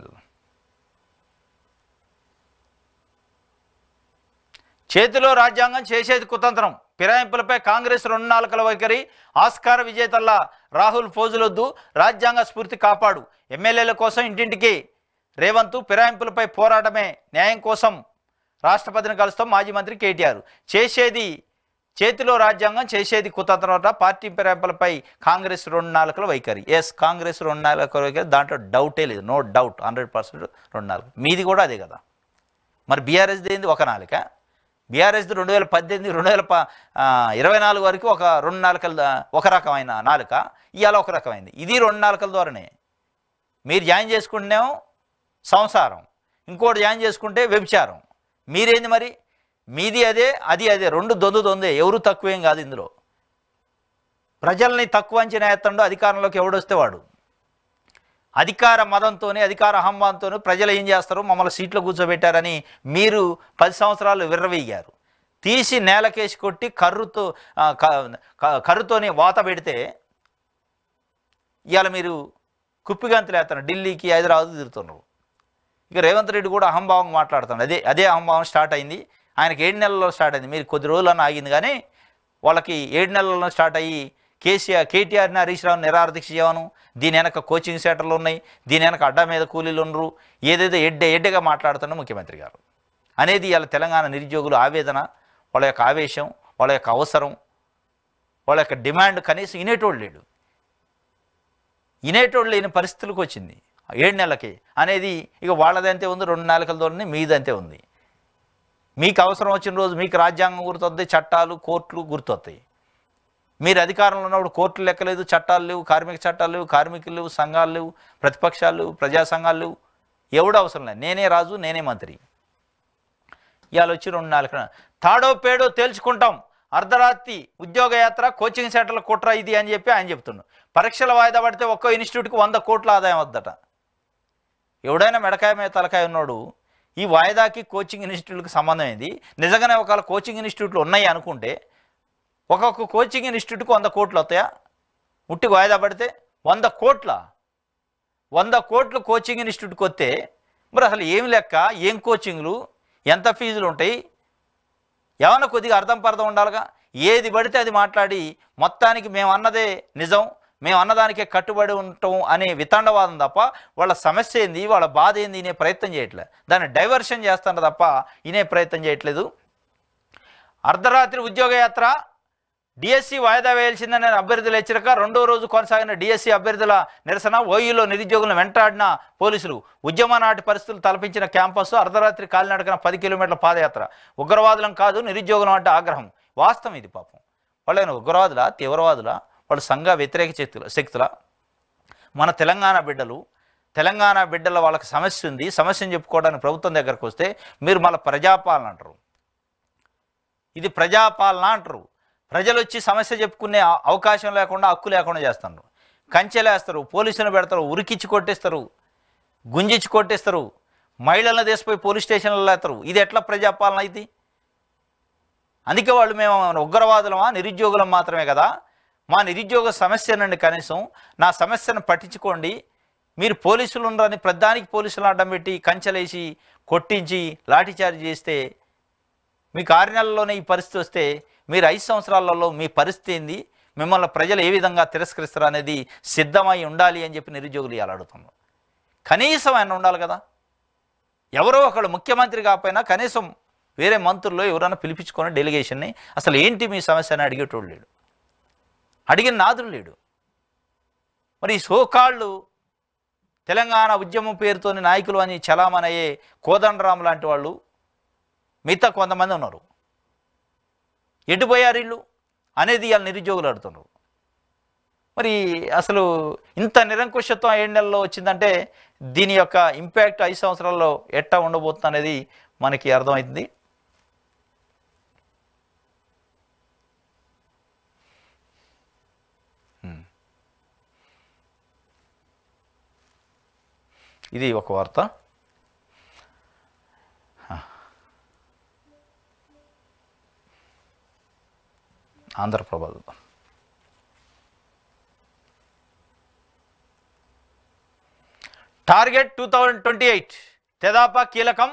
చేతిలో రాజ్యాంగం చేసేది కుతంత్రం, ఫిరాయింపులపై కాంగ్రెస్ 2 నాలుకల వైఖరి, ఆస్కార్ విజేతల్లా రాహుల్ ఫోజులొద్దు, రాజ్యాంగ స్ఫూర్తి కాపాడు, ఎమ్మెల్యేల కోసం ఇంటింటికి రేవంత్, ఫిరాయింపులపై పోరాటమే న్యాయం కోసం రాష్ట్రపతిని కలుస్తాం మాజీ మంత్రి కేటీఆర్. చేతిలో రాజ్యాంగం చేసేది కుతంత్రం అట. పార్టీ ఫిరాయింపులపై కాంగ్రెస్ 2 నాలుకల వైఖరి. కాంగ్రెస్ 2 నాలుకల వైఖరి, దాంట్లో డౌటే లేదు, నో డౌట్, 100% 2 నాలుగు. మీది కూడా అదే కదా. మరి బీఆర్ఎస్ది ఏంది ఒక నాలుక? బీఆర్ఎస్ది 2018, 2024 వరకు ఒక 2 నాలుకల ఒక రకమైన నాలుక, ఇవాళ ఒక రకమైంది. ఇది 2 నాలుకల ద్వారానే. మీరు జాయిన్ చేసుకుంటేనేమో సంసారం, ఇంకోటి జాయిన్ చేసుకుంటే వ్యభిచారం. మీరేంది మరి? మీది అదే, అది అదే, 2 దొందే. ఎవరు తక్కువేం కాదు ఇందులో. ప్రజల్ని తక్కువ అంచనా ఎత్తండో అధికారంలోకి ఎవడొస్తే వాడు. అధికార మదంతోనే, అధికార అహంభావంతోనే ప్రజలు ఏం చేస్తారు, మమ్మల్ని సీట్లో కూర్చోబెట్టారని మీరు 10 సంవత్సరాలు విర్రవీగారు. తీసి నేలకేసి కొట్టి కర్రుతోని వాత పెడితే ఇవాళ మీరు కుప్పిగంతులు వేస్తున్నారు, ఢిల్లీకి హైదరాబాద్ తిరుగుతున్నారు. ఇక రేవంత్ రెడ్డి కూడా అహంభావం మాట్లాడుతున్నాడు. అదే అహంభావం స్టార్ట్ అయింది. ఆయనకి 7 నెలల్లో స్టార్ట్ అయింది. మీరు కొద్ది రోజులన్నా ఆగింది, కానీ వాళ్ళకి 7 నెలల్లో స్టార్ట్ అయ్యి కేటీఆర్ని, హరీష్ రావుని నిరాహారదీక్ష చేయను, దీని వెనక కోచింగ్ సెంటర్లు ఉన్నాయి, దీని వెనక అడ్డా మీద కూలీలు ఉండరు, ఏదేదో ఎడ్డగా మాట్లాడుతున్న ముఖ్యమంత్రి గారు అనేది ఇలా తెలంగాణ నిరుద్యోగుల ఆవేదన, వాళ్ళ యొక్క ఆవేశం, వాళ్ళ యొక్క అవసరం, వాళ్ళ యొక్క డిమాండ్ కనీసం వినేటోళ్ళు లేడు. వినేటోళ్ళు లేని పరిస్థితులకు వచ్చింది 7 నెలలకి అనేది. ఇక వాళ్ళదంతే ఉంది, 2 నాలుకల ధోరణి మీదంతే ఉంది. మీకు అవసరం వచ్చిన రోజు మీకు రాజ్యాంగం గుర్తొద్ది, చట్టాలు, కోర్టులు గుర్తొస్తాయి. మీరు అధికారంలో ఉన్నప్పుడు కోర్టులు లెక్కలేదు, చట్టాలు లేవు, కార్మిక చట్టాలు లేవు, కార్మికులు లేవు, సంఘాలు లేవు, ప్రతిపక్షాలు లేవు, ప్రజా సంఘాలు లేవు, ఎవడు అవసరం లేదు. నేనే రాజు, నేనే మంత్రి. ఇవాళ వచ్చి 2 నాలుగు తాడో పేడో తేల్చుకుంటాం, అర్ధరాత్రి ఉద్యోగ యాత్ర, కోచింగ్ సెంటర్ల కుట్ర ఇది అని చెప్పి ఆయన చెప్తున్నాడు. పరీక్షల వాయిదా పడితే ఒక్కో ఇన్స్టిట్యూట్కి 100 కోట్ల ఆదాయం వద్దట. ఎవడైనా మెడకాయ మీద తలకాయ ఉన్నాడు ఈ వాయిదాకి కోచింగ్ ఇన్స్టిట్యూట్కి సంబంధం ఏంది? నిజంగానే ఒకవేళ కోచింగ్ ఇన్స్టిట్యూట్లు ఉన్నాయి అనుకుంటే ఒక్కొక్క కోచింగ్ ఇన్స్టిట్యూట్కి 100 కోట్లు వస్తాయా? ఉట్టి వాయిదా పడితే 100 కోట్లు కోచింగ్ ఇన్స్టిట్యూట్కి వస్తే మరి అసలు ఏమి లెక్క, ఏం కోచింగ్లు, ఎంత ఫీజులు ఉంటాయి? ఏమన్నా కొద్దిగా అర్థం పర్థం ఉండాలిగా. ఏది పడితే అది మాట్లాడి మొత్తానికి మేము అన్నదే నిజం, మేము అన్నదానికే కట్టుబడి ఉంటాం అనే వితండవాదం తప్ప వాళ్ళ సమస్య ఏంది, వాళ్ళ బాధ ఏంది వినే ప్రయత్నం చేయట్లేదు. దాన్ని డైవర్షన్ చేస్తున్నారు తప్ప వినే ప్రయత్నం చేయట్లేదు. అర్ధరాత్రి ఉద్యోగ యాత్ర, డిఎస్సి వాయిదా వేయాల్సిందని అభ్యర్థులు హెచ్చరిక. 2వ రోజు కొనసాగిన డిఎస్సి అభ్యర్థుల నిరసన, ఓయూలో నిరుద్యోగులను వెంటాడిన పోలీసులు, ఉద్యమ నాటి పరిస్థితులు తలపించిన క్యాంపస్, అర్ధరాత్రి కాలినడకన 10 కిలోమీటర్ల పాదయాత్ర. ఉగ్రవాదులం కాదు నిరుద్యోగులం అంటే ఆగ్రహం. వాస్తవం ఇది. పాపం వాళ్ళైనా ఉగ్రవాదుల, తీవ్రవాదుల, వాళ్ళు సంఘ వ్యతిరేక శక్తుల. మన తెలంగాణ బిడ్డల వాళ్ళకి సమస్య ఉంది, సమస్యను చెప్పుకోవడానికి ప్రభుత్వం దగ్గరకు వస్తే మీరు మళ్ళీ ప్రజాపాలన అంటారు. ఇది ప్రజాపాలన అంటారు. ప్రజలు వచ్చి సమస్య చెప్పుకునే అవకాశం లేకుండా, హక్కు లేకుండా చేస్తున్నారు. కంచెలేస్తారు, పోలీసులను పెడతారు, ఉరికిచ్చి కొట్టేస్తారు, గుంజిచ్చి కొట్టేస్తారు, మహిళలను తీసిపోయి పోలీస్ స్టేషన్లలో వేస్తారు. ఇది ఎట్లా ప్రజాపాలన ఇది? అందుకే వాళ్ళు మేము ఉగ్రవాదులమా, నిరుద్యోగులం మాత్రమే కదా, మా నిరుద్యోగ సమస్య నుండి కనీసం నా సమస్యను పట్టించుకోండి, మీరు పోలీసులు ఉండరని ప్రధానికి పోలీసులను అడ్డం పెట్టి కంచెలేసి కొట్టించి లాఠీచార్జ్ చేస్తే మీకు 6 నెలల్లోనే ఈ పరిస్థితి వస్తే మీరు 5 సంవత్సరాలలో మీ పరిస్థితి ఏంది, మిమ్మల్ని ప్రజలు ఏ విధంగా తిరస్కరిస్తారు అనేది సిద్ధమై ఉండాలి అని చెప్పి నిరుద్యోగులు ఇలా అడుగుతున్నారు. కనీసం ఆయన ఉండాలి కదా, ఎవరో ఒకళ్ళు ముఖ్యమంత్రి కాకపోయినా కనీసం వేరే మంత్రుల్లో ఎవరైనా పిలిపించుకొని డెలిగేషన్ని అసలు ఏంటి మీ సమస్య అని అడిగేటోడు లేడు, అడిగిన నాదులు లేడు. మరి సోకాళ్ళు తెలంగాణ ఉద్యమం పేరుతోని నాయకులు అని చలామణయ్యే కోదండరాం లాంటి వాళ్ళు మిగతా కొంతమంది ఉన్నారు. ఎటుపోయారు వీళ్ళు అనేది ఇవాళ నిరుద్యోగులు అడుగుతున్నారు. మరి అసలు ఇంత నిరంకుశత్వం 7 నెలల్లో వచ్చిందంటే దీని యొక్క ఇంపాక్ట్ 5 సంవత్సరాల్లో ఎట్టా ఉండబోతుంది అనేది మనకి అర్థమవుతుంది. ఇది ఒక వార్త. ఆంధ్రప్రభ టార్గెట్ 2028 తెదాపా కీలకం,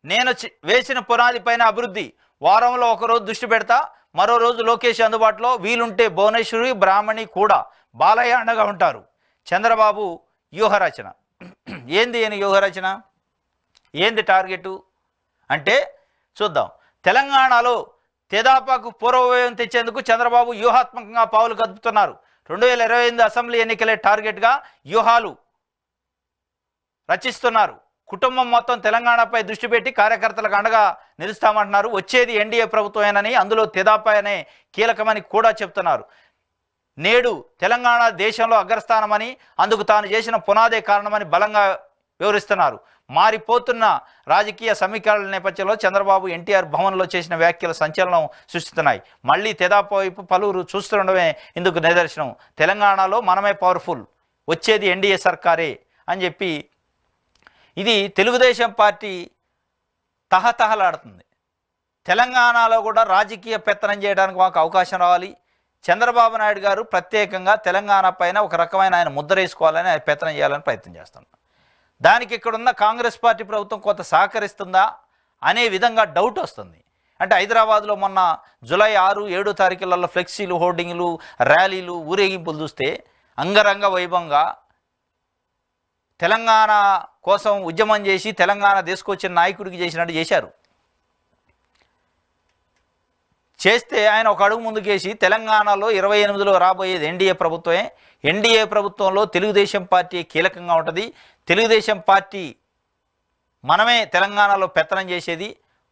నేను వేసిన పునాది పైన అభివృద్ధి, వారంలో ఒకరోజు దృష్టి పెడతా, మరో రోజు లోకేష్ అందుబాటులో, వీలుంటే భువనేశ్వరి బ్రాహ్మణి కూడా బాలయ్య అండగా ఉంటారు. చంద్రబాబు వ్యూహరచన. ఏంది అని వ్యూహరచన, ఏంది టార్గెటు అంటే చూద్దాం. తెలంగాణలో తెదాపాకు పూర్వవ్యయం తెచ్చేందుకు చంద్రబాబు వ్యూహాత్మకంగా పావులు కదుపుతున్నారు. 2028 అసెంబ్లీ ఎన్నికలే టార్గెట్గా వ్యూహాలు రచిస్తున్నారు. కుటుంబం మొత్తం తెలంగాణపై దృష్టి పెట్టి కార్యకర్తలకు అండగా నిలుస్తామంటున్నారు. వచ్చేది ఎన్డీఏ ప్రభుత్వమేనని, అందులో తెదాపానే కీలకమని కూడా చెప్తున్నారు. నేడు తెలంగాణ దేశంలో అగ్రస్థానమని, అందుకు తాను చేసిన పునాదే కారణమని బలంగా వివరిస్తున్నారు. మారిపోతున్న రాజకీయ సమీకరణల నేపథ్యంలో చంద్రబాబు ఎన్టీఆర్ భవన్లో చేసిన వ్యాఖ్యలు సంచలనం సృష్టిస్తున్నాయి. మళ్ళీ తెదాపా వైపు పలువురు చూస్తుండడమే ఇందుకు నిదర్శనం. తెలంగాణలో మనమే పవర్ఫుల్, వచ్చేది ఎన్డీఏ సర్కారే అని చెప్పి ఇది తెలుగుదేశం పార్టీ తహతహలాడుతుంది. తెలంగాణలో కూడా రాజకీయ పెత్తనం చేయడానికి మాకు అవకాశం రావాలి, చంద్రబాబు నాయుడు గారు ప్రత్యేకంగా తెలంగాణ పైన ఒక రకమైన ఆయన ముద్ర వేసుకోవాలని, ఆయన పెత్తనం చేయాలని ప్రయత్నం చేస్తున్నారు. దానికి ఇక్కడున్న కాంగ్రెస్ పార్టీ ప్రభుత్వం కొంత సహకరిస్తుందా అనే విధంగా డౌట్ వస్తుంది. అంటే హైదరాబాద్లో మొన్న జూలై 6, 7 తారీఖులలో ఫ్లెక్సీలు, హోర్డింగ్లు, ర్యాలీలు, ఊరేగింపులు చూస్తే అంగరంగ వైభవంగా తెలంగాణ కోసం ఉద్యమం చేసి తెలంగాణ తీసుకొచ్చిన నాయకుడికి చేసినట్టు చేశారు. చేస్తే ఆయన ఒక అడుగు ముందుకేసి తెలంగాణలో 28లో రాబోయేది ఎన్డీఏ ప్రభుత్వమే, ఎన్డీఏ ప్రభుత్వంలో తెలుగుదేశం పార్టీ కీలకంగా ఉంటుంది, తెలుగుదేశం పార్టీ మనమే తెలంగాణలో పెత్తనం చేసేది,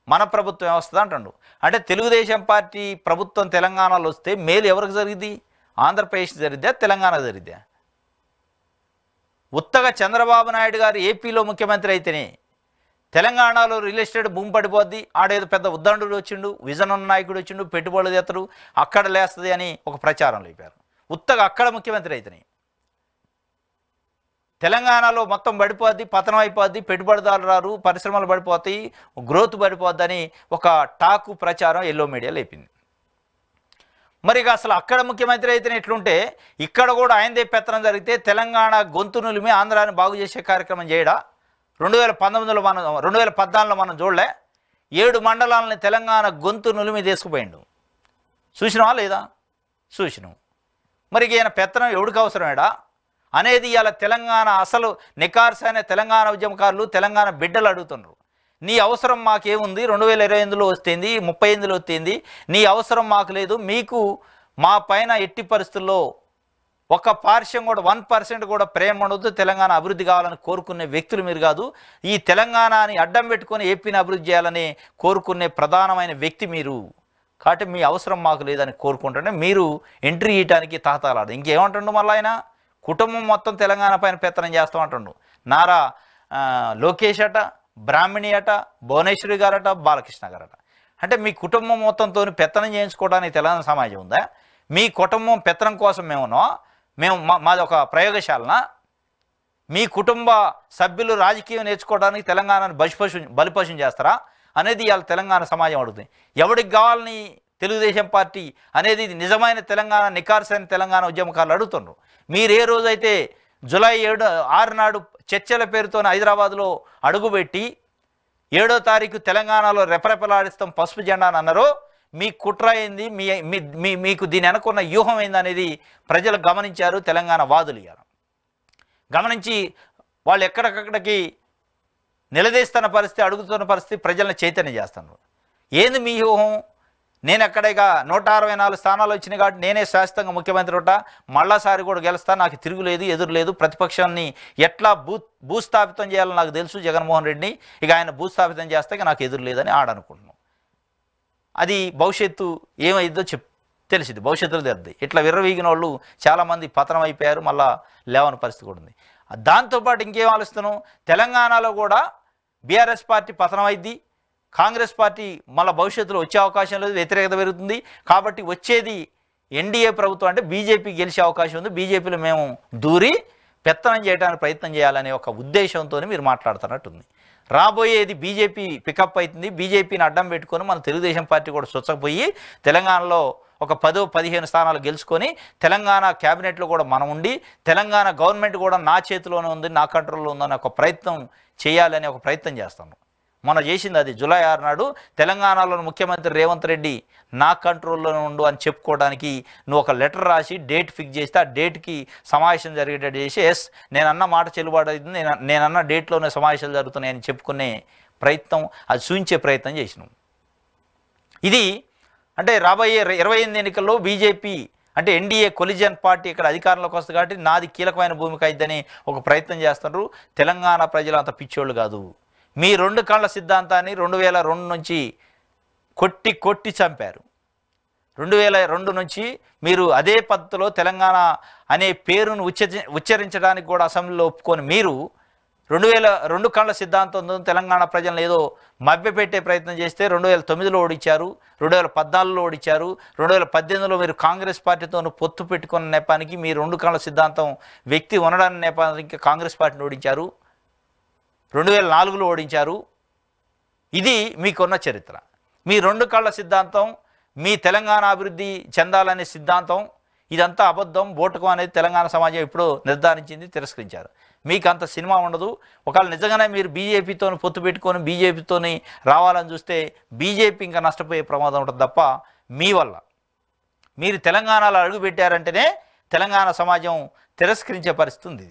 మన ప్రభుత్వం వస్తుంది అంటుండు. అంటే తెలుగుదేశం పార్టీ ప్రభుత్వం తెలంగాణలో వస్తే మేలు ఎవరికి జరిగింది? ఆంధ్రప్రదేశ్ జరిద్దా, తెలంగాణ జరిద్దా? ఉత్తగా చంద్రబాబు నాయుడు గారు ఏపీలో ముఖ్యమంత్రి అయితేనే తెలంగాణలో రియల్ ఎస్టేట్ భూమి పడిపోద్ది, ఆడేదో పెద్ద ఉద్దండుడు వచ్చిండు, విజన్ ఉన్న నాయకుడు వచ్చిండు, పెట్టుబడులు తెత్తడు, అక్కడ లేస్తుంది అని ఒక ప్రచారం లేపారు. ఉత్తగా అక్కడ ముఖ్యమంత్రి అయితేనే తెలంగాణలో మొత్తం పడిపోద్ది, పతనం అయిపోద్ది, పెట్టుబడిదారులు రారు, పరిశ్రమలు పడిపోతాయి, గ్రోత్ పడిపోద్ది అని ఒక టాకు ప్రచారం ఎల్లో మీడియా లేపింది. మరి అసలు అక్కడ ముఖ్యమంత్రి అయితేనే ఎట్లుంటే ఇక్కడ కూడా ఆయనదే పెత్తనం జరిగితే తెలంగాణ గొంతు నులిమి ఆంధ్రాని బాగు చేసే కార్యక్రమం చేయడా? 2014లో మనం చూడలే, 7 మండలాలని తెలంగాణ గొంతు నులిమి తీసుకుపోయిండు. చూసినావా లేదా? చూసినావు. మరి ఈయన పెత్తనం ఎవడికి అవసరమేడా అనేది ఇవాళ తెలంగాణ అసలు నికార్సైన తెలంగాణ ఉద్యమకారులు, తెలంగాణ బిడ్డలు అడుగుతున్నారు. నీ అవసరం మాకేముంది, 2028లో వస్తుంది, 38లో వస్తుంది, నీ అవసరం మాకు లేదు, మీకు మా పైన ఎట్టి పరిస్థితుల్లో 1% కూడా 1% కూడా ప్రేమ ఉండదు, తెలంగాణ అభివృద్ధి కావాలని కోరుకునే వ్యక్తులు మీరు కాదు, ఈ తెలంగాణని అడ్డం పెట్టుకొని ఏపీని అభివృద్ధి చేయాలని కోరుకునే ప్రధానమైన వ్యక్తి మీరు. కాబట్టి మీ అవసరం మాకు లేదని కోరుకుంటుంటే మీరు ఎంట్రీ ఇవ్వడానికి తాతాలాడు. ఇంకేమంటుండు మళ్ళీ ఆయన? కుటుంబం మొత్తం తెలంగాణ పైన పెత్తనం చేస్తామంటుండు. నారా లోకేష్ అట, బ్రాహ్మణి అట, భువనేశ్వరి గారట, బాలకృష్ణ గారట. అంటే మీ కుటుంబం మొత్తంతో పెత్తనం చేయించుకోవడానికి తెలంగాణ సమాజం ఉందా? మీ కుటుంబం పెత్తనం కోసం మేమున్నాం, మేము మాది ఒక ప్రయోగశాలన, మీ కుటుంబ సభ్యులు రాజకీయం నేర్చుకోవడానికి తెలంగాణను బలిపశం చేస్తారా అనేది ఇవాళ తెలంగాణ సమాజం అడుగుతుంది. ఎవరికి కావాలని తెలుగుదేశం పార్టీ అనేది నిజమైన తెలంగాణ, నికార్సైన తెలంగాణ ఉద్యమకారులు అడుగుతున్నారు. మీరు ఏ రోజైతే జూలై 6 నాడు చర్చల పేరుతో హైదరాబాద్లో అడుగుపెట్టి 7వ తారీఖు తెలంగాణలో రెపరెపలాడిస్తాం పసుపు జెండా అని అన్నారో, మీ కుట్ర ఏంది, మీకు దీని వెనకున్న వ్యూహం ఏంది అనేది ప్రజలు గమనించారు. తెలంగాణ వాదులు ఇవాళ గమనించి వాళ్ళు ఎక్కడికక్కడికి నిలదీస్తున్న పరిస్థితి, అడుగుతున్న పరిస్థితి, ప్రజలను చైతన్యం చేస్తున్నారు. ఏంది మీ వ్యూహం? నేను ఎక్కడైనా 164 స్థానాలు వచ్చినాయి కాబట్టి నేనే శాశ్వతంగా ముఖ్యమంత్రి ఉంటా, మళ్ళాసారి కూడా గెలుస్తా, నాకు తిరుగులేదు, ఎదురులేదు, ప్రతిపక్షాన్ని ఎట్లా భూస్థాపితం చేయాలో నాకు తెలుసు జగన్మోహన్ రెడ్డిని, ఇక ఆయన భూస్థాపితం చేస్తే నాకు ఎదురు లేదని ఆడనుకుంటున్నాం. అది భవిష్యత్తు ఏమైందో తెలిసింది, భవిష్యత్తులో తెలుద్ది. ఇట్లా విర్రవీగిన వాళ్ళు చాలామంది పతనం అయిపోయారు, మళ్ళా లేవని పరిస్థితి కూడా ఉంది. దాంతోపాటు ఇంకేం ఆలోచిస్తున్నాం, తెలంగాణలో కూడా బీఆర్ఎస్ పార్టీ పతనం అయింది, కాంగ్రెస్ పార్టీ మళ్ళీ భవిష్యత్తులో వచ్చే అవకాశం లేదు, వ్యతిరేకత పెరుగుతుంది. కాబట్టి వచ్చేది ఎన్డీఏ ప్రభుత్వం, అంటే బీజేపీ గెలిచే అవకాశం ఉంది, బీజేపీలో మేము దూరి పెత్తనం చేయడానికి ప్రయత్నం చేయాలనే ఒక ఉద్దేశంతో మీరు మాట్లాడుతున్నట్టుంది. రాబోయేది బీజేపీ పికప్ అవుతుంది, బీజేపీని అడ్డం పెట్టుకొని మన తెలుగుదేశం పార్టీ కూడా స్వచ్ఛపోయి తెలంగాణలో ఒక 10-15 స్థానాలు గెలుచుకొని తెలంగాణ క్యాబినెట్లో కూడా మనం ఉండి తెలంగాణ గవర్నమెంట్ కూడా నా చేతిలోనే ఉంది, నా కంట్రోల్లో ఉందని ఒక ప్రయత్నం చేయాలని ఒక ప్రయత్నం చేస్తాను. మనం చేసింది అది. జూలై 6 నాడు తెలంగాణలోని ముఖ్యమంత్రి రేవంత్ రెడ్డి నా కంట్రోల్లోనే ఉండు అని చెప్పుకోవడానికి నువ్వు ఒక లెటర్ రాసి డేట్ ఫిక్స్ చేస్తే ఆ డేట్కి సమావేశం జరిగేటట్టు చేసి, ఎస్ నేనన్న మాట చెల్లుబాటు అవుతుంది, నేనన్న డేట్లోనే సమావేశాలు జరుగుతున్నాయని చెప్పుకునే ప్రయత్నం, అది సూచించే ప్రయత్నం చేసినాం. ఇది అంటే రాబోయే 28 ఎన్నికల్లో బీజేపీ అంటే ఎన్డీఏ కొలిజన్ పార్టీ ఇక్కడ అధికారంలోకి వస్తుంది కాబట్టి నాది కీలకమైన భూమిక అయిద్దని ఒక ప్రయత్నం చేస్తున్నారు. తెలంగాణ ప్రజలు అంత పిచ్చోళ్ళు కాదు. మీ 2 కళ్ళ సిద్ధాంతాన్ని 2002 నుంచి కొట్టి చంపారు. 2002 నుంచి మీరు అదే పద్ధతిలో తెలంగాణ అనే పేరును ఉచ్చరించడానికి కూడా అసెంబ్లీలో ఒప్పుకొని మీరు 2002 కళ్ళ సిద్ధాంతంతో తెలంగాణ ప్రజలను ఏదో మభ్యపెట్టే ప్రయత్నం చేస్తే 2009లో ఓడించారు, 2014లో ఓడించారు, 2018లో మీరు కాంగ్రెస్ పార్టీతో పొత్తు పెట్టుకున్న నేపానికి మీ 2 కళ్ళ సిద్ధాంతం వ్యక్తి ఉండడానికి నేపానికి కాంగ్రెస్ పార్టీని ఓడించారు, 2004లో ఓడించారు. ఇది మీకున్న చరిత్ర. మీ 2 కళ్ళ సిద్ధాంతం, మీ తెలంగాణ అభివృద్ధి చెందాలనే సిద్ధాంతం ఇదంతా అబద్ధం, బోటకం అనేది తెలంగాణ సమాజం ఎప్పుడో నిర్ధారించింది, తిరస్కరించారు. మీకు అంత సినిమా ఉండదు. ఒకవేళ నిజంగానే మీరు బీజేపీతో పొత్తు పెట్టుకొని బీజేపీతో రావాలని చూస్తే బీజేపీ ఇంకా నష్టపోయే ప్రమాదం ఉంటుంది తప్ప మీ వల్ల. మీరు తెలంగాణలో అడుగు పెట్టారంటేనే తెలంగాణ సమాజం తిరస్కరించే పరిస్థితి ఉంది.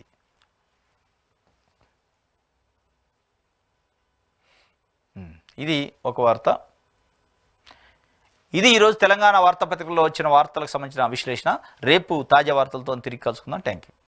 ఇది ఒక వార్త. ఇది ఈరోజు తెలంగాణ వార్తాపత్రికల్లో వచ్చిన వార్తలకు సంబంధించిన విశ్లేషణ. రేపు తాజా వార్తలతో తిరిగి కలుసుకుందాం. Thank you.